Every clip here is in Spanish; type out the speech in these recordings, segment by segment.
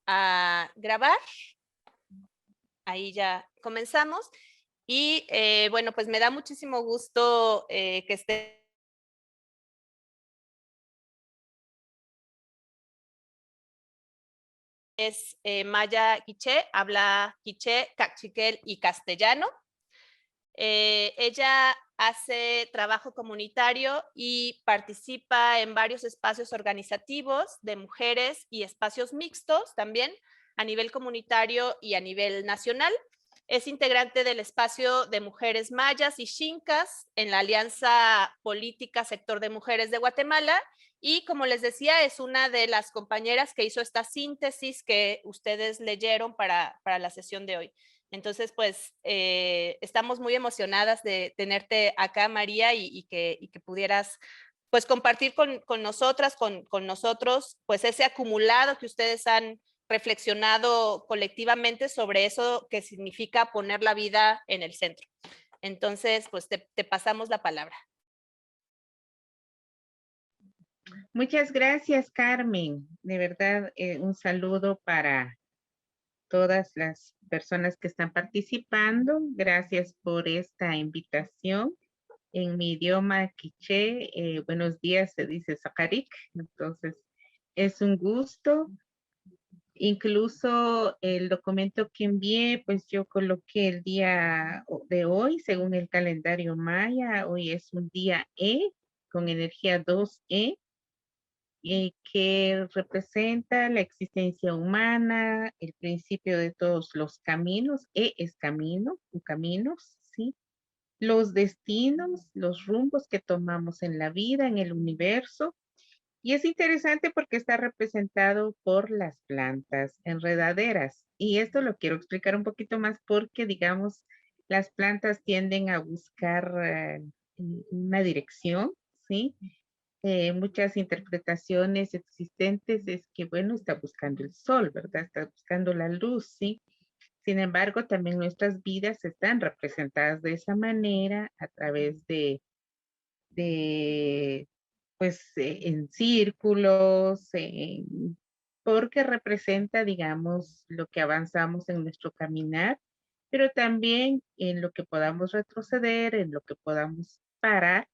a grabar. Ahí ya comenzamos. Y bueno, pues me da muchísimo gusto que esté Maya Quiché, habla quiché, cachiquel y castellano. Ella hace trabajo comunitario y participa en varios espacios organizativos de mujeres y espacios mixtos también a nivel comunitario y a nivel nacional. Es integrante del espacio de mujeres mayas y xincas en la Alianza Política Sector de Mujeres de Guatemala y, como les decía, es una de las compañeras que hizo esta síntesis que ustedes leyeron para la sesión de hoy. Entonces, pues, estamos muy emocionadas de tenerte acá, María, y que pudieras, pues, compartir con nosotras, con nosotros, pues, ese acumulado que ustedes han reflexionado colectivamente sobre eso que significa poner la vida en el centro. Entonces, pues, te pasamos la palabra. Muchas gracias, Carmen. De verdad, un saludo para todas las personas que están participando. Gracias por esta invitación. En mi idioma quiché, buenos días se dice Sakarik. Entonces, es un gusto. Incluso el documento que envié, pues yo coloqué el día de hoy, según el calendario maya. Hoy es un día E, con energía 2E, que representa la existencia humana, el principio de todos los caminos. E es camino, caminos, ¿sí? Los destinos, los rumbos que tomamos en la vida, en el universo. Y es interesante porque está representado por las plantas enredaderas. Y esto lo quiero explicar un poquito más porque, digamos, las plantas tienden a buscar una dirección, ¿sí? Muchas interpretaciones existentes es que, bueno, está buscando el sol, ¿verdad? Está buscando la luz, ¿sí? Sin embargo, también nuestras vidas están representadas de esa manera a través de pues, en círculos, porque representa, digamos, lo que avanzamos en nuestro caminar, pero también en lo que podamos retroceder, en lo que podamos parar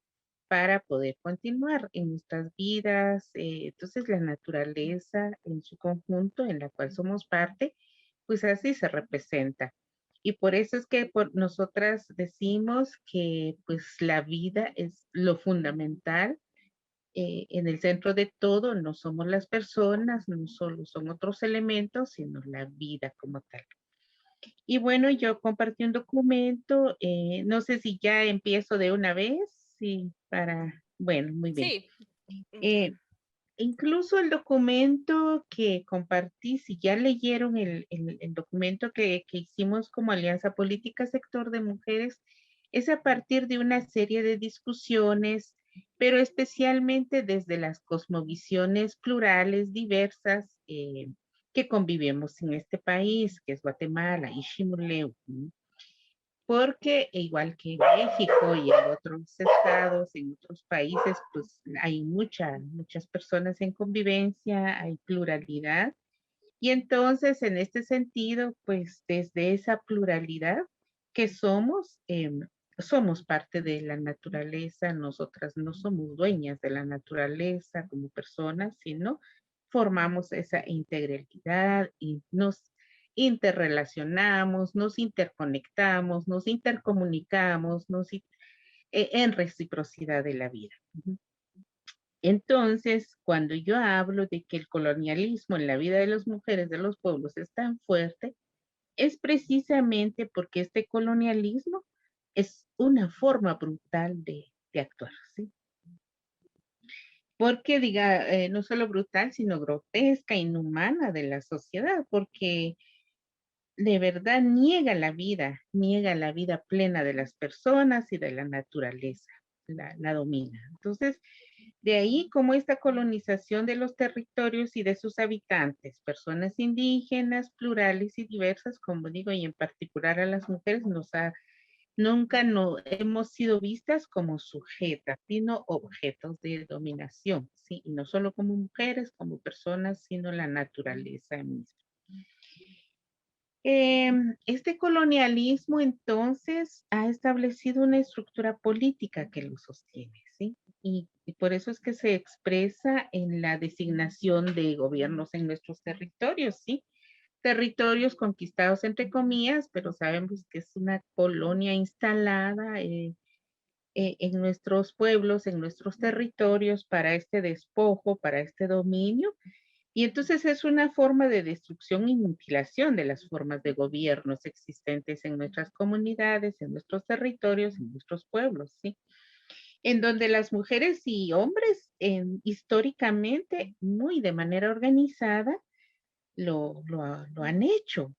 para poder continuar en nuestras vidas. Entonces, la naturaleza en su conjunto, en la cual somos parte, pues así se representa. Y por eso es que por nosotras decimos que pues la vida es lo fundamental. En el centro de todo no somos las personas, no solo son otros elementos, sino la vida como tal. Y bueno, yo compartí un documento, no sé si ya empiezo de una vez, sí, bueno, muy bien. Sí. Eh, Incluso el documento que compartí, si ya leyeron el documento que hicimos como Alianza Política Sector de Mujeres, es a partir de una serie de discusiones, pero especialmente desde las cosmovisiones plurales, diversas, que convivimos en este país, que es Guatemala y Ximuleu, ¿no? Porque igual que en México y en otros estados, en otros países, pues hay muchas personas en convivencia, hay pluralidad. Y entonces, en este sentido, pues desde esa pluralidad que somos, somos parte de la naturaleza, nosotras no somos dueñas de la naturaleza como personas, sino formamos esa integralidad y nos interrelacionamos, nos interconectamos, nos intercomunicamos, en reciprocidad de la vida. Entonces, cuando yo hablo de que el colonialismo en la vida de las mujeres de los pueblos es tan fuerte, es precisamente porque este colonialismo es una forma brutal de actuar, ¿sí? Porque diga, no solo brutal, sino grotesca, inhumana de la sociedad, porque de verdad niega la vida plena de las personas y de la naturaleza, la domina. Entonces, de ahí como esta colonización de los territorios y de sus habitantes, personas indígenas, plurales y diversas, como digo, y en particular a las mujeres, nunca no hemos sido vistas como sujetas, sino objetos de dominación, ¿sí? Y no solo como mujeres, como personas, sino la naturaleza misma. Este colonialismo entonces ha establecido una estructura política que lo sostiene, ¿sí? Y por eso es que se expresa en la designación de gobiernos en nuestros territorios, ¿sí? Territorios conquistados entre comillas, pero sabemos que es una colonia instalada en nuestros pueblos, en nuestros territorios para este despojo, para este dominio. Y entonces es una forma de destrucción y mutilación de las formas de gobiernos existentes en nuestras comunidades, en nuestros territorios, en nuestros pueblos, ¿sí? En donde las mujeres y hombres históricamente, muy de manera organizada, lo han hecho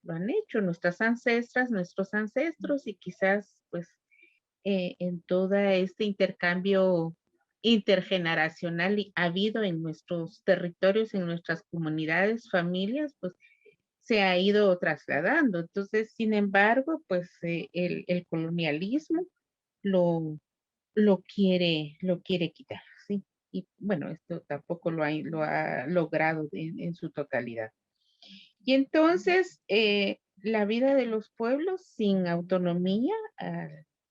nuestras ancestras, nuestros ancestros y quizás pues en todo este intercambio intergeneracional ha habido en nuestros territorios, en nuestras comunidades, familias, pues se ha ido trasladando. Entonces, sin embargo, pues el colonialismo lo, lo quiere quitar, ¿sí? Y bueno, esto tampoco lo ha logrado en su totalidad. Y entonces, la vida de los pueblos sin autonomía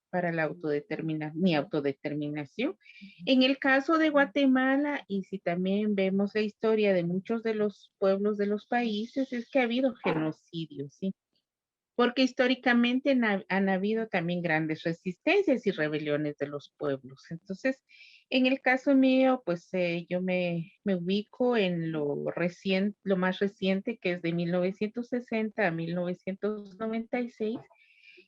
para la autodeterminación, ni autodeterminación. En el caso de Guatemala, y si también vemos la historia de muchos de los pueblos de los países, es que ha habido genocidios, ¿sí? Porque históricamente han habido también grandes resistencias y rebeliones de los pueblos. Entonces, en el caso mío, pues yo me ubico en lo más reciente, que es de 1960 a 1996,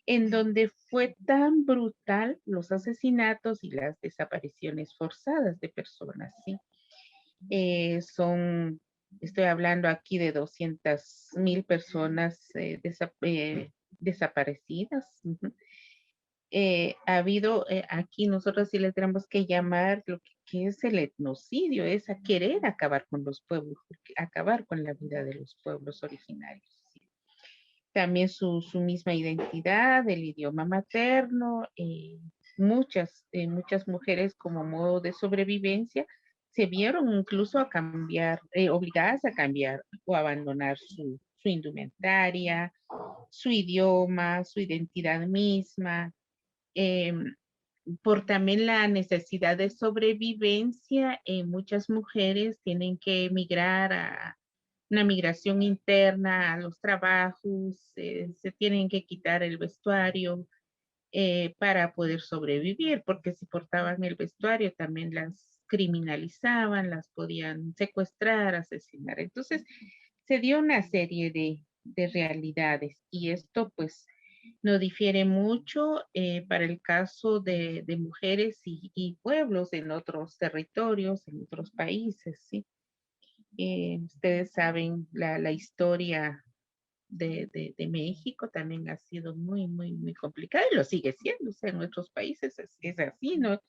en donde fue tan brutal los asesinatos y las desapariciones forzadas de personas, ¿sí? Son, estoy hablando aquí de 200,000 personas desaparecidas. Ha habido, aquí nosotros sí le tenemos que llamar lo que es el etnocidio, es a querer acabar con los pueblos, acabar con la vida de los pueblos originarios. ¿Sí? También su misma identidad, el idioma materno, muchas mujeres como modo de sobrevivencia se vieron incluso a cambiar, obligadas a cambiar o abandonar su indumentaria, su idioma, su identidad misma, eh, por también la necesidad de sobrevivencia, muchas mujeres tienen que emigrar a una migración interna a los trabajos, se tienen que quitar el vestuario para poder sobrevivir, porque si portaban el vestuario también las criminalizaban, las podían secuestrar, asesinar. Entonces, se dio una serie de realidades y esto pues no difiere mucho para el caso de mujeres y pueblos en otros territorios, en otros países, ¿sí? Ustedes saben la historia de México también ha sido muy complicada y lo sigue siendo, o sea, en nuestros países es así, ¿no?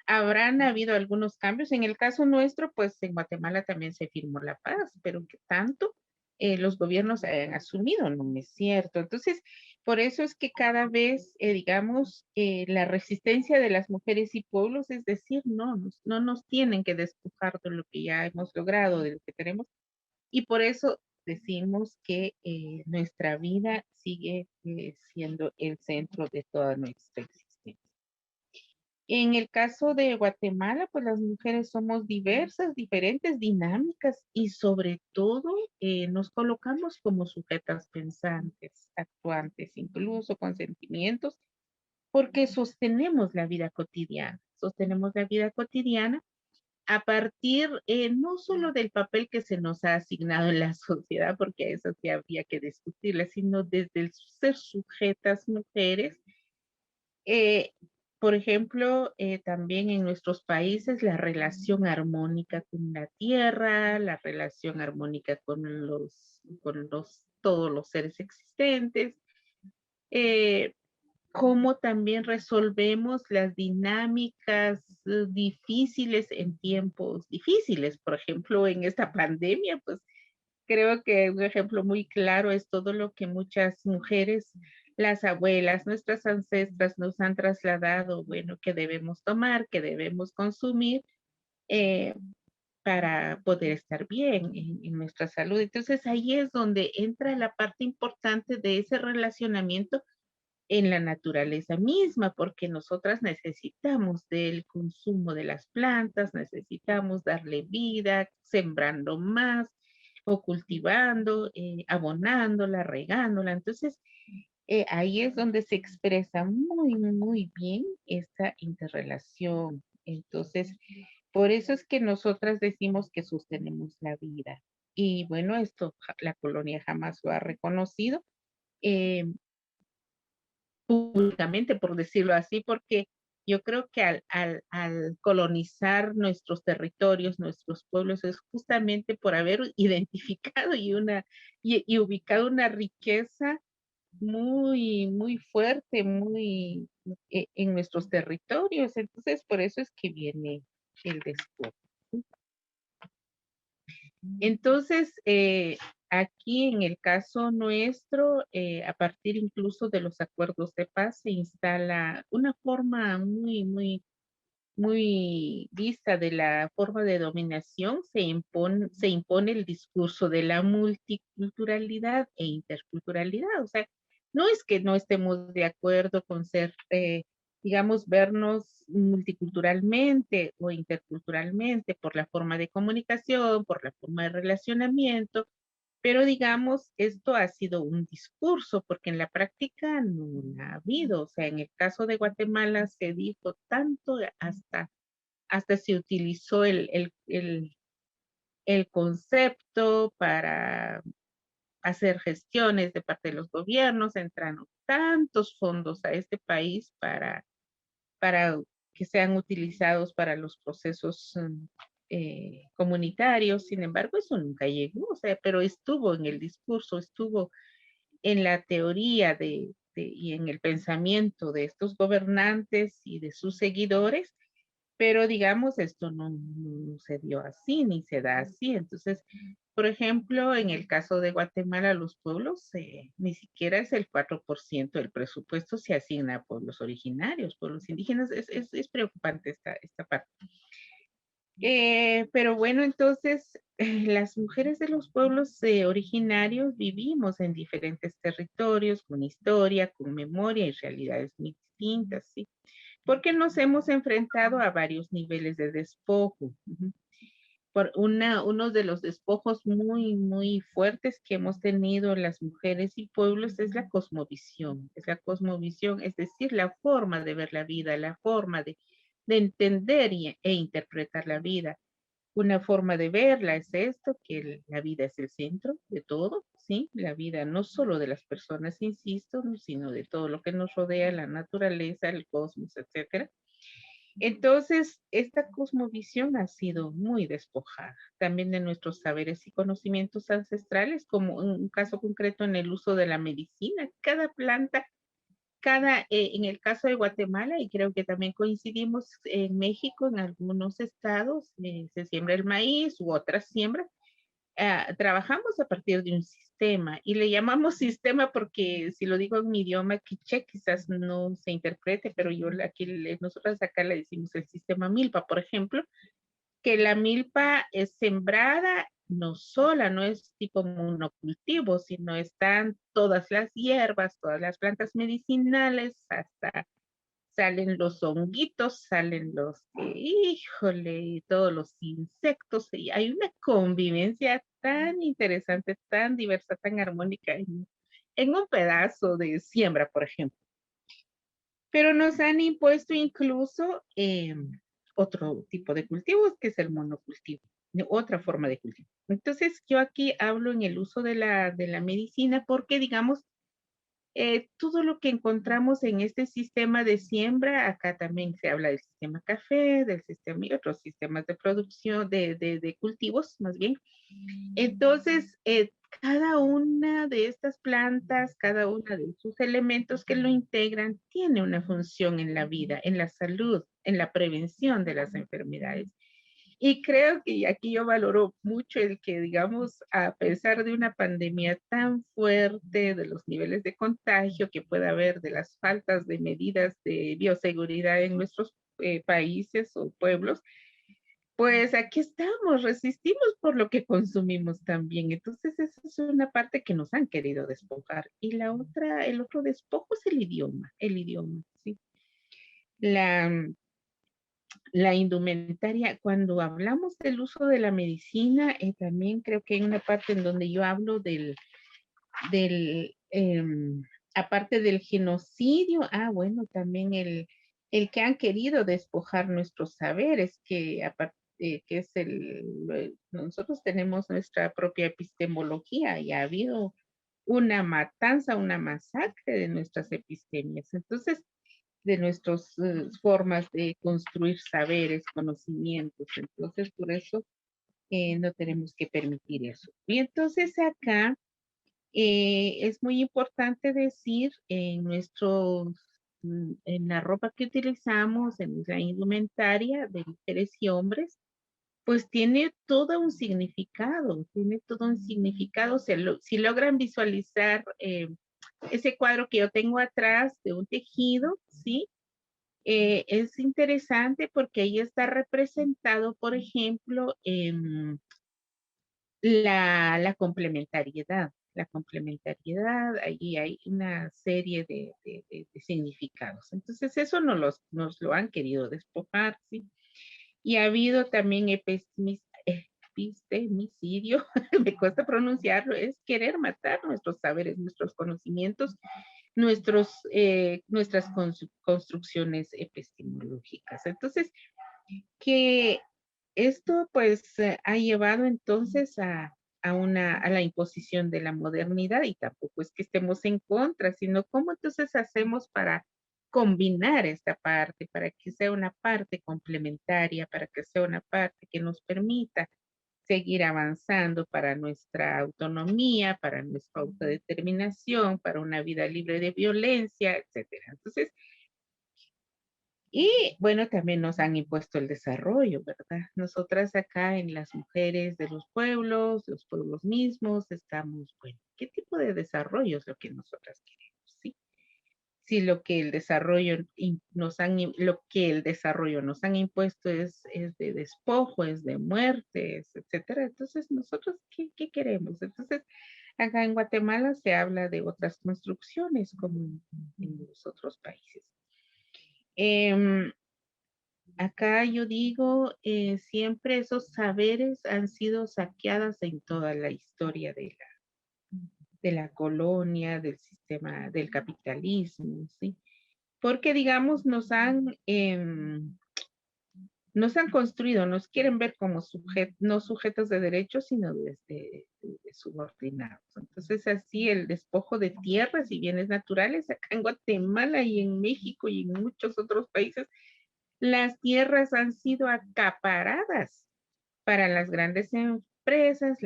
Habrán habido algunos cambios. En el caso nuestro, pues en Guatemala también se firmó la paz, pero que tanto los gobiernos han asumido, no es cierto. Entonces, por eso es que cada vez, digamos, la resistencia de las mujeres y pueblos es decir, no nos tienen que despojar de lo que ya hemos logrado, de lo que tenemos. Y por eso decimos que nuestra vida sigue siendo el centro de toda nuestra existencia. En el caso de Guatemala, pues las mujeres somos diversas, diferentes, dinámicas y sobre todo nos colocamos como sujetas pensantes, actuantes, incluso con sentimientos, porque sostenemos la vida cotidiana a partir no solo del papel que se nos ha asignado en la sociedad, porque eso sí habría que discutirle, sino desde el ser sujetas mujeres eh, por ejemplo, también en nuestros países la relación armónica con la tierra, la relación armónica todos los seres existentes, eh, cómo también resolvemos las dinámicas difíciles en tiempos difíciles. Por ejemplo, en esta pandemia, pues creo que un ejemplo muy claro es todo lo que muchas mujeres, las abuelas, nuestras ancestras nos han trasladado, bueno, que debemos tomar, que debemos consumir, eh, para poder estar bien en nuestra salud. Entonces ahí es donde entra la parte importante de ese relacionamiento en la naturaleza misma, porque nosotras necesitamos del consumo de las plantas, necesitamos darle vida, sembrando más o cultivando, abonándola, regándola. Entonces, ahí es donde se expresa muy, muy bien esta interrelación. Entonces, por eso es que nosotras decimos que sostenemos la vida. Y bueno, esto la colonia jamás lo ha reconocido. Eh, Públicamente, por decirlo así, porque yo creo que al colonizar nuestros territorios, nuestros pueblos, es justamente por haber identificado y ubicado una riqueza muy, muy fuerte, muy en nuestros territorios. Entonces, por eso es que viene el despojo. Entonces, aquí en el caso nuestro, a partir incluso de los acuerdos de paz, se instala una forma muy, muy, muy vista de la forma de dominación, se impone el discurso de la multiculturalidad e interculturalidad. O sea, no es que no estemos de acuerdo con ser, digamos, vernos multiculturalmente o interculturalmente por la forma de comunicación, por la forma de relacionamiento, pero digamos, esto ha sido un discurso, porque en la práctica no la ha habido. O sea, en el caso de Guatemala se dijo tanto hasta se utilizó el concepto para hacer gestiones de parte de los gobiernos, entraron tantos fondos a este país para que sean utilizados para los procesos comunitarios. Sin embargo, eso nunca llegó, o sea, pero estuvo en el discurso, estuvo en la teoría y en el pensamiento de estos gobernantes y de sus seguidores, pero digamos, esto no se dio así, ni se da así. Entonces, por ejemplo, en el caso de Guatemala, los pueblos, ni siquiera es el 4% del presupuesto se asigna a pueblos originarios, pueblos indígenas. Es preocupante esta parte. Pero bueno, entonces las mujeres de los pueblos originarios vivimos en diferentes territorios, con historia, con memoria y realidades muy distintas, ¿sí? Porque nos hemos enfrentado a varios niveles de despojo. Uno de los despojos muy, muy fuertes que hemos tenido las mujeres y pueblos es la cosmovisión, es decir, la forma de ver la vida, la forma de entender e interpretar la vida. Una forma de verla es esto, que la vida es el centro de todo, ¿sí? La vida no solo de las personas, insisto, sino de todo lo que nos rodea, la naturaleza, el cosmos, etcétera. Entonces, esta cosmovisión ha sido muy despojada también de nuestros saberes y conocimientos ancestrales, como en un caso concreto en el uso de la medicina. Cada planta, en el caso de Guatemala, y creo que también coincidimos en México, en algunos estados, se siembra el maíz u otras siembras. Trabajamos a partir de un sistema y le llamamos sistema porque si lo digo en mi idioma quiché quizás no se interprete, pero nosotros acá le decimos el sistema milpa, por ejemplo, que la milpa es sembrada no sola, no es tipo monocultivo, sino están todas las hierbas, todas las plantas medicinales, hasta salen los honguitos, salen híjole, y todos los insectos, y hay una convivencia tan interesante, tan diversa, tan armónica en un pedazo de siembra, por ejemplo. Pero nos han impuesto incluso otro tipo de cultivos, que es el monocultivo, otra forma de cultivo. Entonces, yo aquí hablo en el uso de la medicina porque, digamos, todo lo que encontramos en este sistema de siembra, acá también se habla del sistema café, del sistema y otros sistemas de producción, de cultivos más bien. Entonces, cada una de estas plantas, cada una de sus elementos que lo integran, tiene una función en la vida, en la salud, en la prevención de las enfermedades. Y creo que aquí yo valoro mucho el que, digamos, a pesar de una pandemia tan fuerte, de los niveles de contagio que pueda haber, de las faltas de medidas de bioseguridad en nuestros países o pueblos, pues aquí estamos, resistimos por lo que consumimos también. Entonces, esa es una parte que nos han querido despojar. Y la otra, el otro despojo es el idioma, ¿sí? La, la indumentaria, cuando hablamos del uso de la medicina, también creo que hay una parte en donde yo hablo del aparte del genocidio, bueno, también el que han querido despojar nuestros saberes, que aparte que es nosotros tenemos nuestra propia epistemología y ha habido una matanza, una masacre de nuestras epistemias. Entonces, de nuestras formas de construir saberes, conocimientos. Entonces, por eso no tenemos que permitir eso. Y entonces acá es muy importante decir en la ropa que utilizamos, en la indumentaria de mujeres y hombres, pues tiene todo un significado. Si logran visualizar ese cuadro que yo tengo atrás de un tejido, ¿sí? Es interesante porque ahí está representado, por ejemplo, la complementariedad. La complementariedad, ahí hay una serie de significados. Entonces, eso nos lo han querido despojar, ¿sí? Y ha habido también epistemicidio, me cuesta pronunciarlo, es querer matar nuestros saberes, nuestros conocimientos, nuestras construcciones epistemológicas. Entonces, que esto pues ha llevado entonces a la imposición de la modernidad y tampoco es que estemos en contra, sino cómo entonces hacemos para combinar esta parte, para que sea una parte complementaria, para que sea una parte que nos permita seguir avanzando para nuestra autonomía, para nuestra autodeterminación, para una vida libre de violencia, etcétera. Entonces, y bueno, también nos han impuesto el desarrollo, ¿verdad? Nosotras acá en las mujeres de los pueblos mismos, estamos, bueno, ¿qué tipo de desarrollo es lo que nosotras queremos? ¿Sí? Si lo que el desarrollo lo que el desarrollo nos han impuesto es de despojo, es de muertes, etcétera. Entonces, nosotros, ¿qué queremos? Entonces, acá en Guatemala se habla de otras construcciones como en los otros países. Em, Acá yo digo, siempre esos saberes han sido saqueadas en toda la historia de la colonia, del sistema, del capitalismo, ¿sí? Porque, digamos, nos han construido, nos quieren ver como no sujetos de derechos, sino de subordinados. Entonces, así el despojo de tierras y bienes naturales acá en Guatemala y en México y en muchos otros países, las tierras han sido acaparadas para las grandes empresas,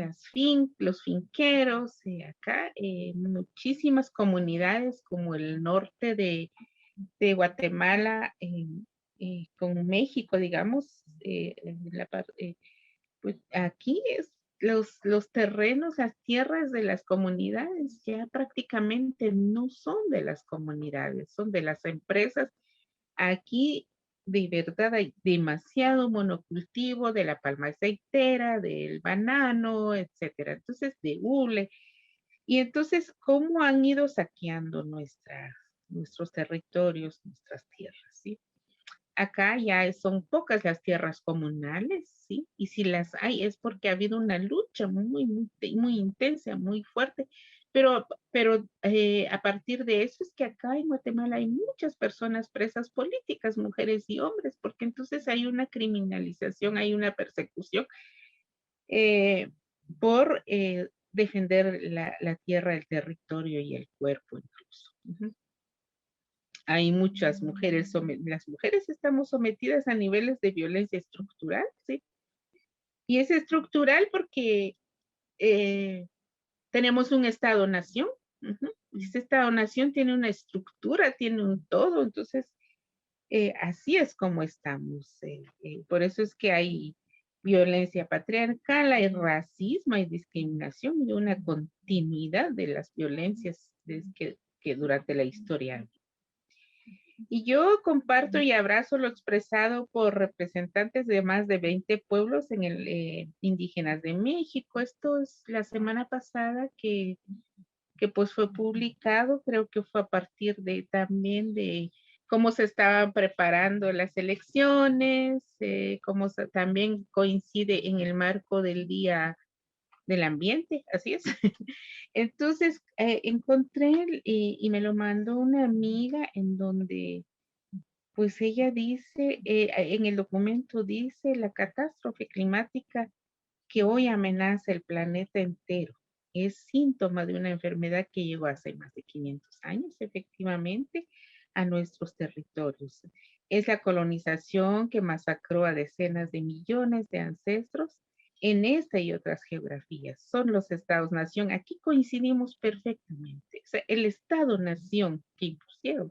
los finqueros, acá muchísimas comunidades como el norte de Guatemala, con México, digamos, pues aquí los terrenos, las tierras de las comunidades ya prácticamente no son de las comunidades, son de las empresas. Aquí de verdad hay demasiado monocultivo de la palma aceitera, del banano, etcétera. Entonces, de hule. Y entonces, ¿cómo han ido saqueando nuestros territorios, nuestras tierras? ¿Sí? Acá ya son pocas las tierras comunales, ¿sí? Y si las hay es porque ha habido una lucha muy intensa, muy fuerte. Pero a partir de eso es que acá en Guatemala hay muchas personas presas políticas, mujeres y hombres, porque entonces hay una criminalización, hay una persecución eh, por defender la tierra, el territorio y el cuerpo incluso. Ujú. Hay muchas mujeres, las mujeres estamos sometidas a niveles de violencia estructural, ¿sí? Y es estructural porque eh, tenemos un Estado-nación. Ese Estado-nación tiene una estructura, tiene un todo, entonces así es como estamos. Por eso es que hay violencia patriarcal, hay racismo, hay discriminación y una continuidad de las violencias que durante la historia. Y yo comparto y abrazo lo expresado por representantes de más de 20 pueblos en el indígenas de México. Esto es la semana pasada que pues fue publicado, creo que fue a partir de también de cómo se estaban preparando las elecciones, también coincide en el marco del Día del Ambiente, así es. Entonces, encontré y me lo mandó una amiga en donde, pues ella dice, en el documento dice, la catástrofe climática que hoy amenaza el planeta entero es síntoma de una enfermedad que llegó hace más de 500 años, efectivamente, a nuestros territorios. Es la colonización que masacró a decenas de millones de ancestros en esta y otras geografías. Son los estados-nación. Aquí coincidimos perfectamente. O sea, el estado-nación que impusieron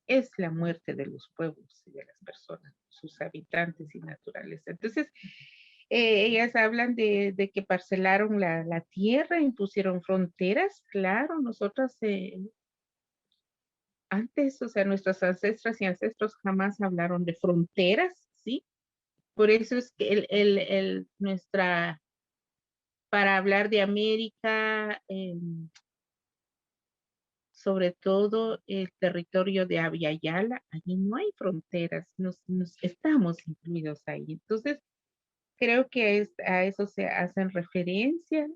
es la muerte de los pueblos y de las personas, sus habitantes y naturaleza. Entonces, ellas hablan de que parcelaron la tierra, impusieron fronteras. Claro, nosotras antes, o sea, nuestras ancestras y ancestros jamás hablaron de fronteras, ¿sí? Por eso es que para hablar de América, sobre todo el territorio de Abya Yala, allí no hay fronteras, estamos incluidos ahí. Entonces, creo que a eso se hacen referencia.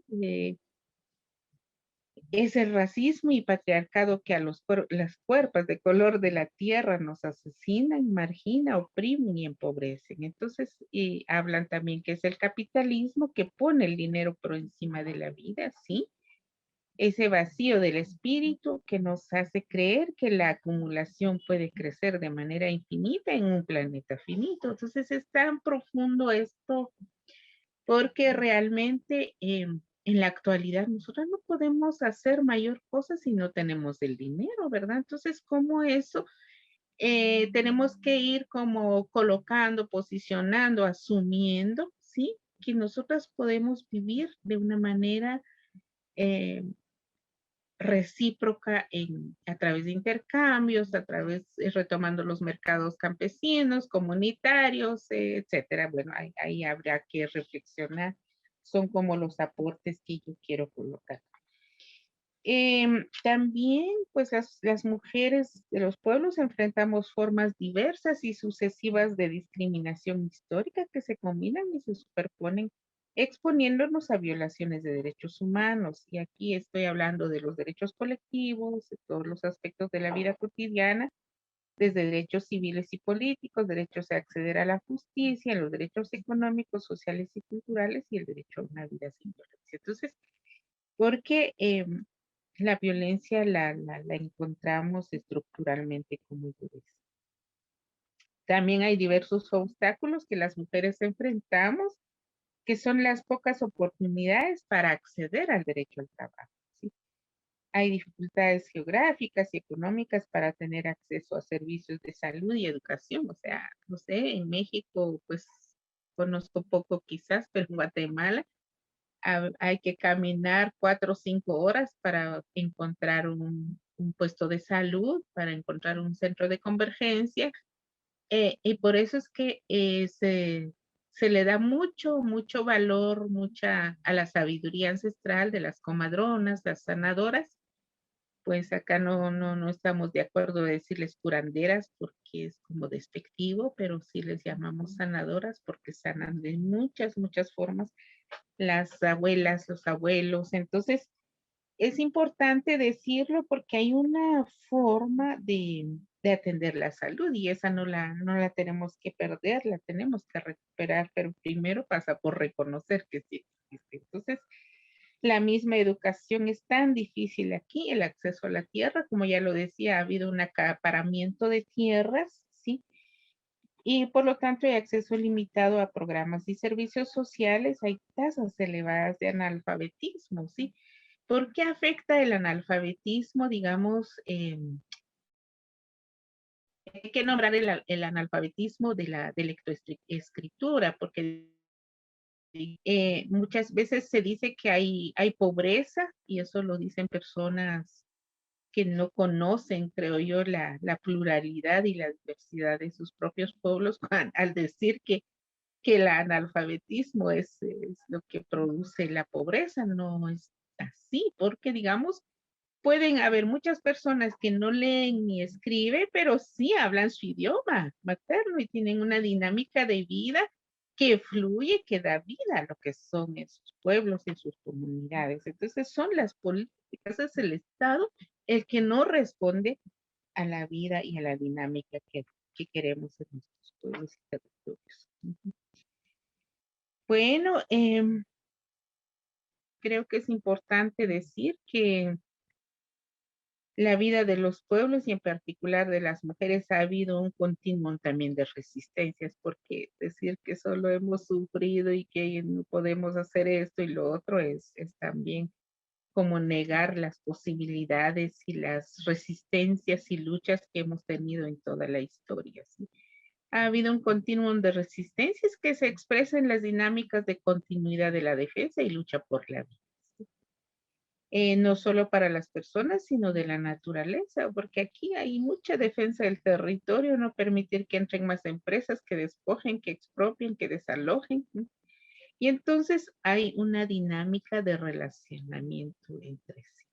Es el racismo y patriarcado que a las cuerpos de color de la tierra nos asesinan, margina, oprimen y empobrecen. Entonces, y hablan también que es el capitalismo que pone el dinero por encima de la vida, ¿sí? Ese vacío del espíritu que nos hace creer que la acumulación puede crecer de manera infinita en un planeta finito. Entonces, es tan profundo esto porque realmente en la actualidad nosotros no podemos hacer mayor cosa si no tenemos el dinero, ¿verdad? Entonces, ¿cómo eso? Tenemos que ir como colocando, posicionando, asumiendo, ¿sí? Que nosotras podemos vivir de una manera eh, recíproca a través de intercambios, a través, retomando los mercados campesinos, comunitarios, etcétera. Bueno, ahí habrá que reflexionar. Son como los aportes que yo quiero colocar. También, pues las mujeres de los pueblos enfrentamos formas diversas y sucesivas de discriminación histórica que se combinan y se superponen, exponiéndonos a violaciones de derechos humanos. Y aquí estoy hablando de los derechos colectivos, de todos los aspectos de la vida cotidiana, desde derechos civiles y políticos, derechos a acceder a la justicia, los derechos económicos, sociales y culturales y el derecho a una vida sin violencia. Entonces, porque la violencia la encontramos estructuralmente, como yo decía. También hay diversos obstáculos que las mujeres enfrentamos, que son las pocas oportunidades para acceder al derecho al trabajo, ¿sí? Hay dificultades geográficas y económicas para tener acceso a servicios de salud y educación. O sea, no sé, en México, pues conozco poco quizás, pero en Guatemala hay que caminar 4 o 5 horas para encontrar un puesto de salud, para encontrar un centro de convergencia. Y por eso es que se le da mucho valor, a la sabiduría ancestral de las comadronas, las sanadoras. Pues acá no estamos de acuerdo de decirles curanderas porque es como despectivo, pero sí les llamamos sanadoras porque sanan de muchas formas las abuelas, los abuelos. Entonces, es importante decirlo porque hay una forma de atender la salud y esa no la tenemos que perder, la tenemos que recuperar, pero primero pasa por reconocer que sí existe. Entonces, la misma educación es tan difícil aquí, el acceso a la tierra, como ya lo decía, ha habido un acaparamiento de tierras, ¿sí? Y por lo tanto hay acceso limitado a programas y servicios sociales, hay tasas elevadas de analfabetismo, ¿sí? ¿Por qué afecta el analfabetismo? Digamos, hay que nombrar el analfabetismo de lectoescritura, porque muchas veces se dice que hay pobreza, y eso lo dicen personas que no conocen, creo yo, la pluralidad y la diversidad de sus propios pueblos al decir que el analfabetismo es lo que produce la pobreza. No es así, porque digamos, pueden haber muchas personas que no leen ni escriben, pero sí hablan su idioma materno y tienen una dinámica de vida que fluye, que da vida a lo que son esos pueblos y sus comunidades. Entonces son las políticas, es el Estado el que no responde a la vida y a la dinámica que queremos en nuestros pueblos y territorios. Bueno, creo que es importante decir que la vida de los pueblos y en particular de las mujeres ha habido un continuum también de resistencias, porque decir que solo hemos sufrido y que no podemos hacer esto y lo otro es también como negar las posibilidades y las resistencias y luchas que hemos tenido en toda la historia, ¿sí? Ha habido un continuum de resistencias que se expresa en las dinámicas de continuidad de la defensa y lucha por la vida. No solo para las personas, sino de la naturaleza, porque aquí hay mucha defensa del territorio, no permitir que entren más empresas que despojen, que expropien, que desalojen. Y entonces hay una dinámica de relacionamiento entre sí.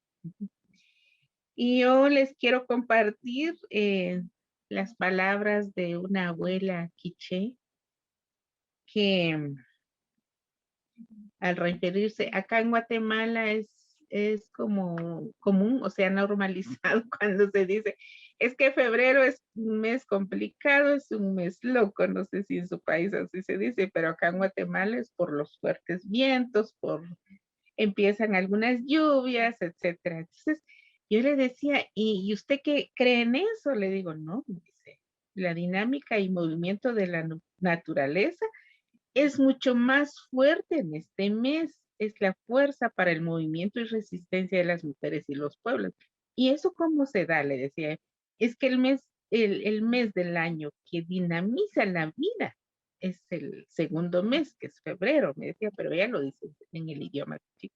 Y yo les quiero compartir las palabras de una abuela quiché que al referirse acá en Guatemala es como común, o sea, normalizado cuando se dice, es que febrero es un mes complicado, es un mes loco, no sé si en su país así se dice, pero acá en Guatemala es por los fuertes vientos, empiezan algunas lluvias, etcétera. Entonces, yo le decía, ¿y usted qué cree en eso? Le digo, no, me dice, la dinámica y movimiento de la naturaleza es mucho más fuerte en este mes, es la fuerza para el movimiento y resistencia de las mujeres y los pueblos. ¿Y eso cómo se da? Le decía, es que el mes del año que dinamiza la vida es el segundo mes, que es febrero, me decía, pero ella lo dice en el idioma chico.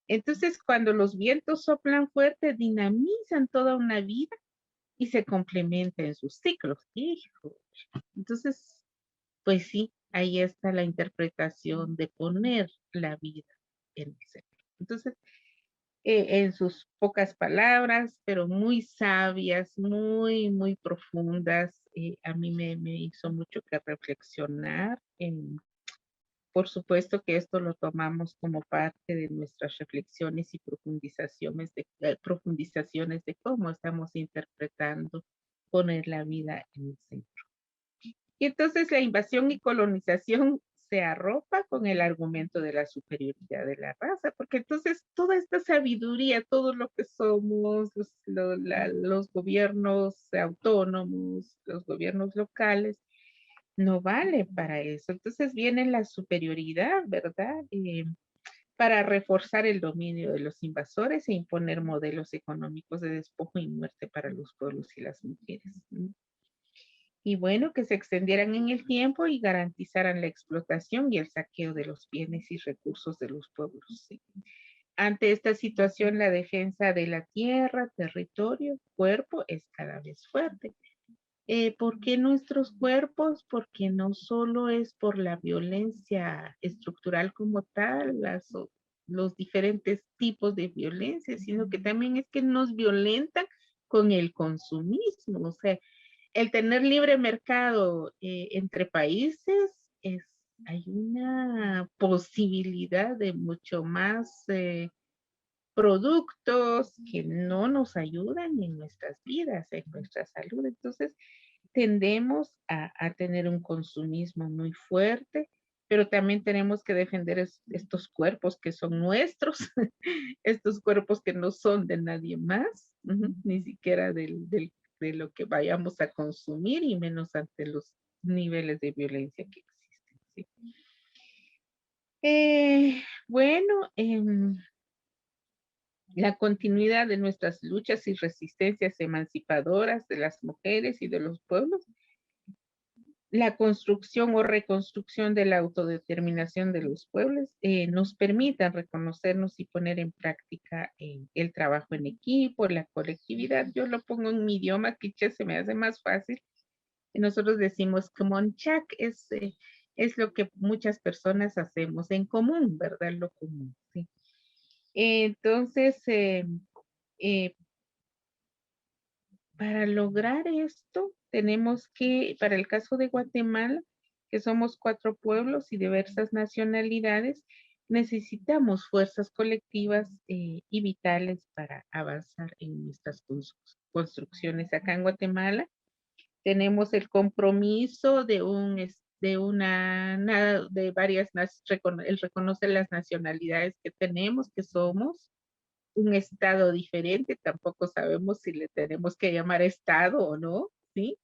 Entonces, cuando los vientos soplan fuerte, dinamizan toda una vida y se complementan en sus ciclos. Hijo. Entonces, pues sí, ahí está la interpretación de poner la vida en el centro. Entonces, en sus pocas palabras, pero muy sabias, muy profundas, a mí me hizo mucho que reflexionar. Por supuesto que esto lo tomamos como parte de nuestras reflexiones y profundizaciones de cómo estamos interpretando poner la vida en el centro. Y entonces la invasión y colonización se arropa con el argumento de la superioridad de la raza, porque entonces toda esta sabiduría, todo lo que somos, los gobiernos autónomos, los gobiernos locales, no vale para eso. Entonces viene la superioridad, ¿verdad? Para reforzar el dominio de los invasores e imponer modelos económicos de despojo y muerte para los pueblos y las mujeres. Y bueno, que se extendieran en el tiempo y garantizaran la explotación y el saqueo de los bienes y recursos de los pueblos. ¿Sí? Ante esta situación, la defensa de la tierra, territorio, cuerpo es cada vez fuerte. ¿Por qué nuestros cuerpos? Porque no solo es por la violencia estructural como tal, los diferentes tipos de violencia, sino que también es que nos violentan con el consumismo. O sea, el tener libre mercado entre países hay una posibilidad de mucho más productos que no nos ayudan en nuestras vidas, en nuestra salud. Entonces, tendemos a tener un consumismo muy fuerte, pero también tenemos que defender estos cuerpos que son nuestros, estos cuerpos que no son de nadie más, ni siquiera de lo que vayamos a consumir y menos ante los niveles de violencia que existen. ¿Sí? Bueno, la continuidad de nuestras luchas y resistencias emancipadoras de las mujeres y de los pueblos la construcción o reconstrucción de la autodeterminación de los pueblos nos permitan reconocernos y poner en práctica el trabajo en equipo, la colectividad. Yo lo pongo en mi idioma quiché, se me hace más fácil. Y nosotros decimos Comonchac, es lo que muchas personas hacemos en común, ¿verdad? Lo común, ¿sí? Entonces, eh, para lograr esto, tenemos que, para el caso de Guatemala, que somos 4 pueblos y diversas nacionalidades, necesitamos fuerzas colectivas y vitales para avanzar en nuestras construcciones. Acá en Guatemala tenemos el compromiso de de varias, el reconocer las nacionalidades que tenemos, que somos un estado diferente, tampoco sabemos si le tenemos que llamar estado o no, ¿sí?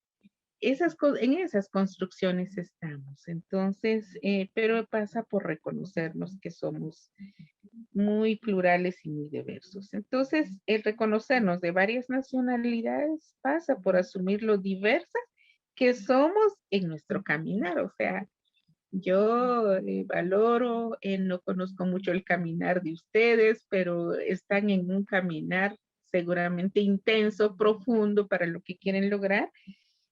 En esas construcciones estamos. Entonces, pero pasa por reconocernos que somos muy plurales y muy diversos. Entonces, el reconocernos de varias nacionalidades pasa por asumir lo diversas que somos en nuestro caminar. O sea, yo valoro, no conozco mucho el caminar de ustedes, pero están en un caminar seguramente intenso, profundo para lo que quieren lograr.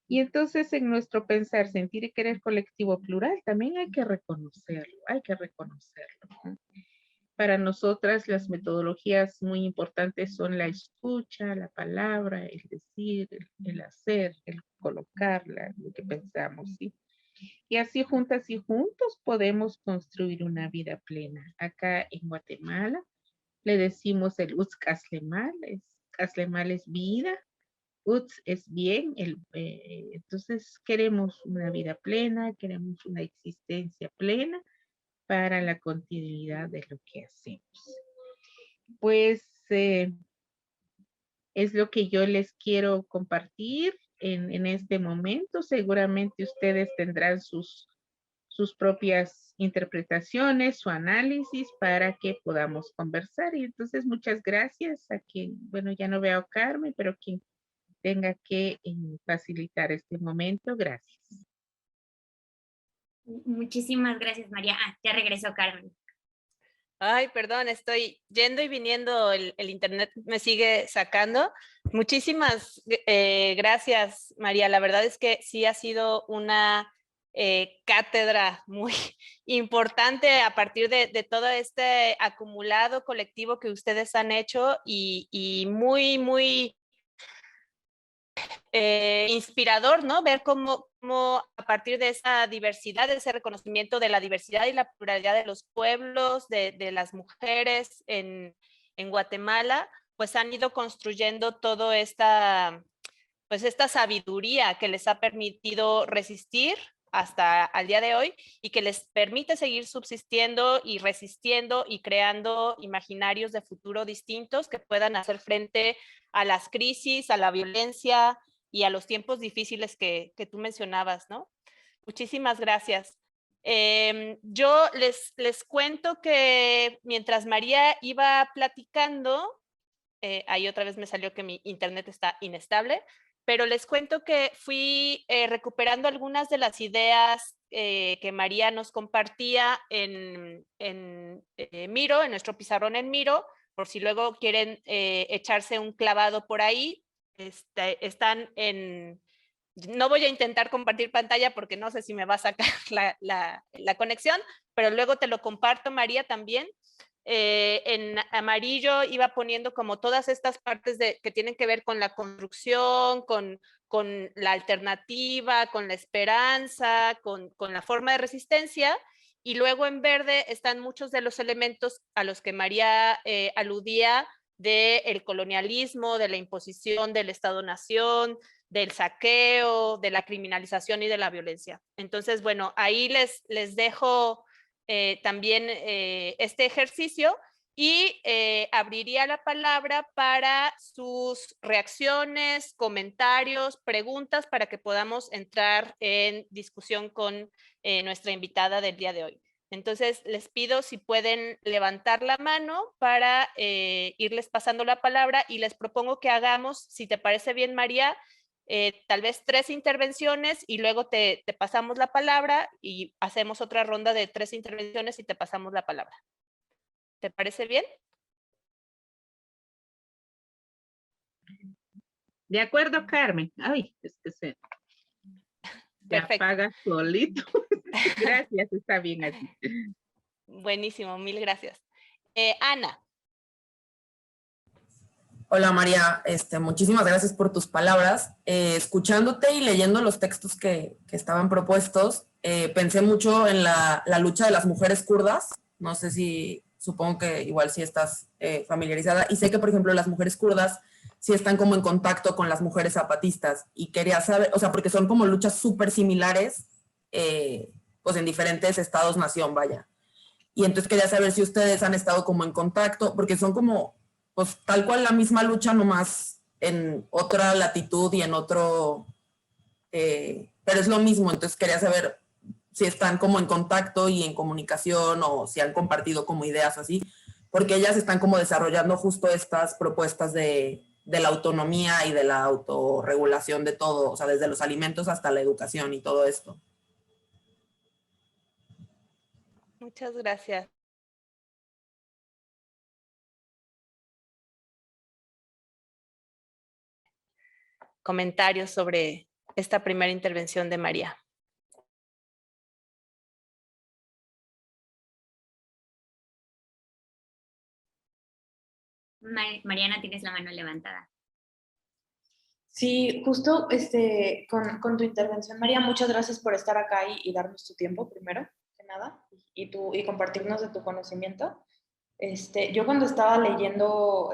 Y entonces en nuestro pensar, sentir y querer colectivo plural, también hay que reconocerlo, hay que reconocerlo. ¿No? Para nosotras las metodologías muy importantes son la escucha, la palabra, el decir, el hacer, el colocarla, lo que pensamos, ¿sí? Y así juntas y juntos podemos construir una vida plena. Acá en Guatemala le decimos el Utz Caslemal es vida, Utz es bien, entonces queremos una vida plena, queremos una existencia plena para la continuidad de lo que hacemos. Pues es lo que yo les quiero compartir en este momento. Seguramente ustedes tendrán sus propias interpretaciones, su análisis para que podamos conversar. Y entonces muchas gracias a quien, bueno, ya no veo a Carmen, pero quien tenga que facilitar este momento, gracias. Muchísimas gracias, María. Ya regresó Carmen. Ay, perdón, estoy yendo y viniendo, el internet me sigue sacando. Muchísimas gracias, María. La verdad es que sí ha sido una cátedra muy importante a partir de todo este acumulado colectivo que ustedes han hecho y muy, muy inspirador, ¿no? Ver cómo a partir de esa diversidad, de ese reconocimiento de la diversidad y la pluralidad de los pueblos, de las mujeres en Guatemala, pues han ido construyendo toda esta, pues esta sabiduría que les ha permitido resistir hasta al día de hoy y que les permite seguir subsistiendo y resistiendo y creando imaginarios de futuro distintos que puedan hacer frente a las crisis, a la violencia y a los tiempos difíciles que tú mencionabas, ¿no? Muchísimas gracias. Yo les cuento que mientras María iba platicando, ahí otra vez me salió que mi internet está inestable, pero les cuento que fui recuperando algunas de las ideas que María nos compartía en Miro, en nuestro pizarrón en Miro, por si luego quieren echarse un clavado por ahí. Están en... No voy a intentar compartir pantalla porque no sé si me va a sacar la conexión, pero luego te lo comparto, María, también. En amarillo iba poniendo como todas estas partes que tienen que ver con la construcción, con la alternativa, con la esperanza, con la forma de resistencia. Y luego en verde están muchos de los elementos a los que María aludía del colonialismo, de la imposición del Estado-Nación, del saqueo, de la criminalización y de la violencia. Entonces, bueno, ahí les dejo también este ejercicio y abriría la palabra para sus reacciones, comentarios, preguntas para que podamos entrar en discusión con nuestra invitada del día de hoy. Entonces, les pido si pueden levantar la mano para irles pasando la palabra y les propongo que hagamos, si te parece bien, María, tal vez 3 intervenciones y luego te pasamos la palabra y hacemos otra ronda de 3 intervenciones y te pasamos la palabra. ¿Te parece bien? De acuerdo, Carmen. Ay, es que se Perfecto. apaga solito. Gracias, está bien así. Buenísimo, mil gracias. Ana. Hola María, muchísimas gracias por tus palabras. Escuchándote y leyendo los textos que estaban propuestos, pensé mucho en la lucha de las mujeres kurdas. No sé si, supongo que igual sí estás familiarizada. Y sé que, por ejemplo, las mujeres kurdas sí están como en contacto con las mujeres zapatistas. Y quería saber, o sea, porque son como luchas súper similares, pues en diferentes estados-nación, vaya. Y entonces quería saber si ustedes han estado como en contacto, porque son como, pues tal cual la misma lucha, nomás en otra latitud y en otro, pero es lo mismo. Entonces quería saber si están como en contacto y en comunicación o si han compartido como ideas así, porque ellas están como desarrollando justo estas propuestas de la autonomía y de la autorregulación de todo, o sea, desde los alimentos hasta la educación y todo esto. Muchas gracias. Comentarios sobre esta primera intervención de María. Mariana, tienes la mano levantada. Sí, justo con tu intervención, María, muchas gracias por estar acá y darnos tu tiempo, primero que nada, y compartirnos de tu conocimiento. Yo cuando estaba leyendo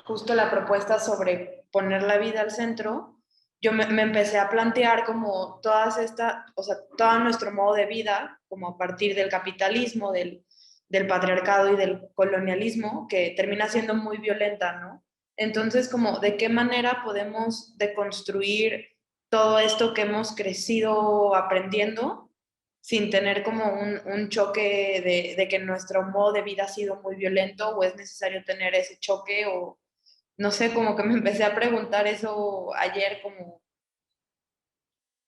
justo la propuesta sobre poner la vida al centro, yo me empecé a plantear como todo nuestro modo de vida, como a partir del capitalismo, del patriarcado y del colonialismo, que termina siendo muy violenta, ¿no? Entonces, como, ¿de qué manera podemos deconstruir todo esto que hemos crecido aprendiendo sin tener como un choque de que nuestro modo de vida ha sido muy violento o es necesario tener ese choque o no sé, como que me empecé a preguntar eso ayer como,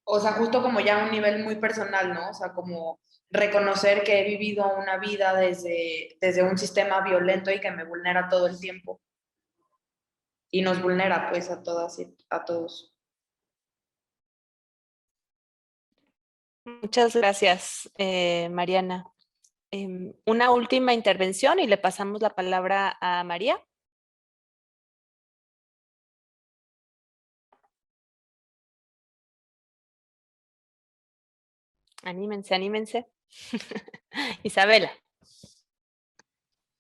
o sea, justo como ya a un nivel muy personal, ¿no? O sea, como reconocer que he vivido una vida desde un sistema violento y que me vulnera todo el tiempo y nos vulnera pues a todas y a todos. Muchas gracias, Mariana. Una última intervención y le pasamos la palabra a María. Anímense, anímense. Isabela.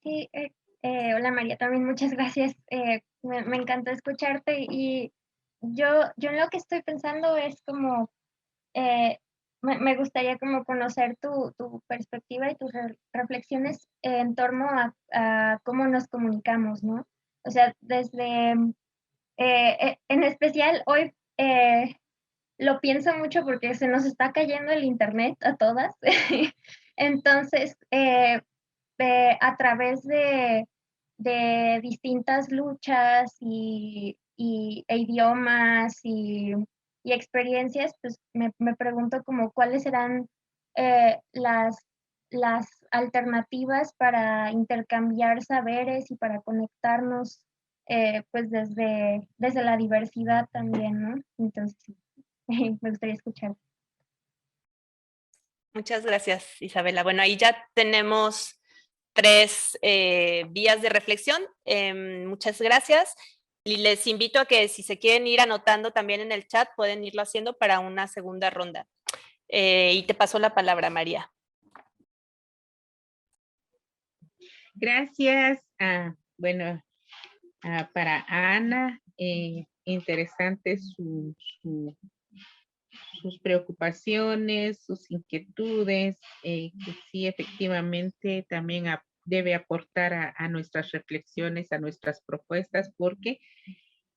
Sí, hola María, también muchas gracias. Me encantó escucharte y yo en lo que estoy pensando es como, me gustaría como conocer tu perspectiva y tus reflexiones en torno a cómo nos comunicamos, ¿no? O sea, en especial hoy lo pienso mucho porque se nos está cayendo el internet a todas. Entonces, a través de distintas luchas e idiomas y experiencias, pues me pregunto como cuáles serán las alternativas para intercambiar saberes y para conectarnos pues desde la diversidad también, ¿no? Entonces, sí, me gustaría escuchar. Muchas gracias, Isabela. Bueno, ahí ya tenemos 3 vías de reflexión. Muchas gracias. Y les invito a que si se quieren ir anotando también en el chat, pueden irlo haciendo para una segunda ronda. Y te paso la palabra, María. Gracias. Bueno, para Ana, interesante sus preocupaciones, sus inquietudes, que sí efectivamente también debe aportar a nuestras reflexiones, a nuestras propuestas, porque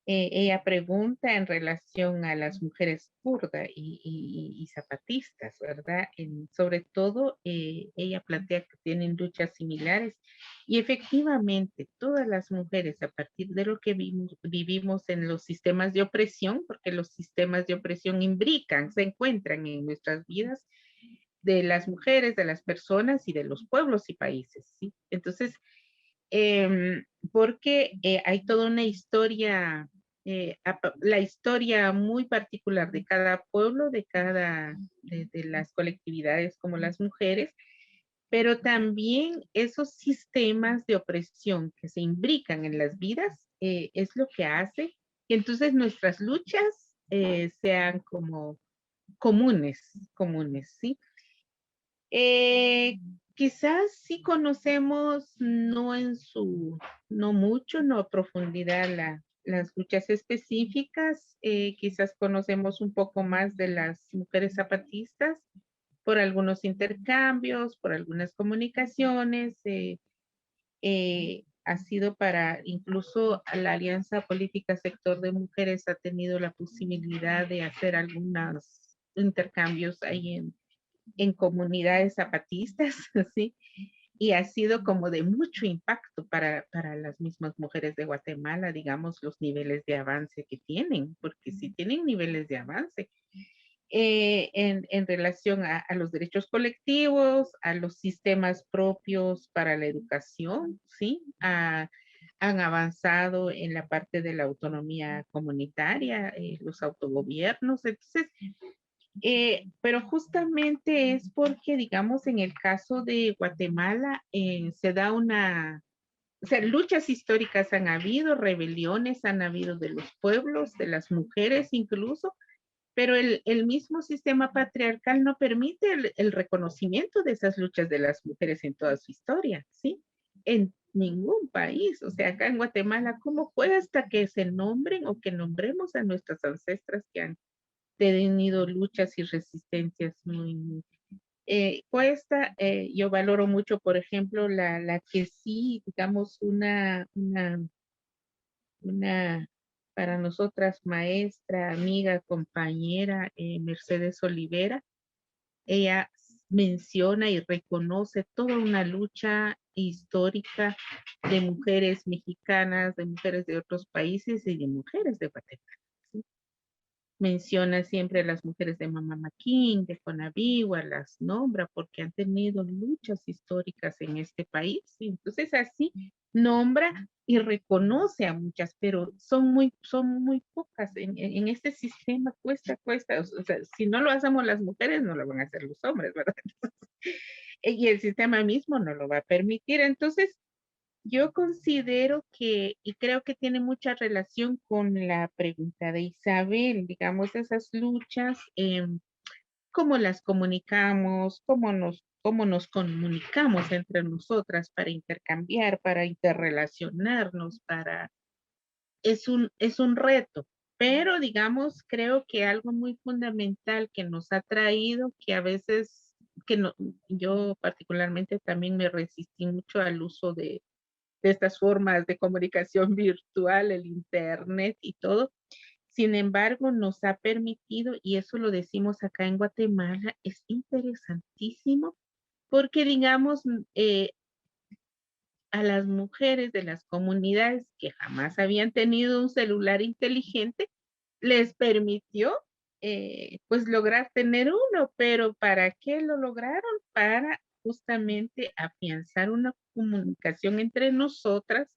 Ella pregunta en relación a las mujeres kurdas y zapatistas, ¿verdad? Sobre todo, ella plantea que tienen luchas similares y efectivamente todas las mujeres, a partir de lo que vivimos en los sistemas de opresión, porque los sistemas de opresión imbrican, se encuentran en nuestras vidas, de las mujeres, de las personas y de los pueblos y países, ¿sí? Entonces, porque hay toda una historia, la historia muy particular de cada pueblo, de las colectividades como las mujeres, pero también esos sistemas de opresión que se imbrican en las vidas es lo que hace que entonces nuestras luchas sean como comunes, ¿sí? Quizás sí conocemos, no mucho, no a profundidad las luchas específicas, quizás conocemos un poco más de las mujeres zapatistas por algunos intercambios, por algunas comunicaciones, ha sido para, incluso la Alianza Política Sector de Mujeres ha tenido la posibilidad de hacer algunos intercambios ahí en comunidades zapatistas, ¿sí? Y ha sido como de mucho impacto para las mismas mujeres de Guatemala, digamos, los niveles de avance que tienen, porque sí tienen niveles de avance en relación a los derechos colectivos, a los sistemas propios para la educación, ¿sí? Han avanzado en la parte de la autonomía comunitaria, los autogobiernos, entonces pero justamente es porque, digamos, en el caso de Guatemala, se da o sea, luchas históricas han habido, rebeliones han habido de los pueblos, de las mujeres incluso, pero el mismo sistema patriarcal no permite el reconocimiento de esas luchas de las mujeres en toda su historia, ¿sí? En ningún país, o sea, acá en Guatemala, ¿cómo fue hasta que se nombren o que nombremos a nuestras ancestras que han tenido luchas y resistencias muy cuesta? Yo valoro mucho, por ejemplo, la que sí, digamos, una para nosotras maestra, amiga, compañera, Mercedes Olivera. Ella menciona y reconoce toda una lucha histórica de mujeres mexicanas, de mujeres de otros países y de mujeres de Guatemala, ¿sí? Menciona siempre a las mujeres de Mamá Maquín, de Conavigua, las nombra porque han tenido luchas históricas en este país. Y entonces así nombra y reconoce a muchas, pero son muy pocas. En este sistema cuesta. O sea, si no lo hacemos las mujeres, no lo van a hacer los hombres, ¿verdad? Y el sistema mismo no lo va a permitir. Entonces, yo considero que, y creo que tiene mucha relación con la pregunta de Isabel, digamos, esas luchas, cómo las comunicamos, cómo nos comunicamos entre nosotras para intercambiar, para interrelacionarnos, es un reto. Pero, digamos, creo que algo muy fundamental que nos ha traído, que a veces, que no, yo particularmente también me resistí mucho al uso de estas formas de comunicación virtual, el Internet y todo. Sin embargo, nos ha permitido, y eso lo decimos acá en Guatemala, es interesantísimo, porque digamos, a las mujeres de las comunidades que jamás habían tenido un celular inteligente, les permitió pues lograr tener uno, pero ¿para qué lo lograron? Para justamente afianzar una comunicación entre nosotras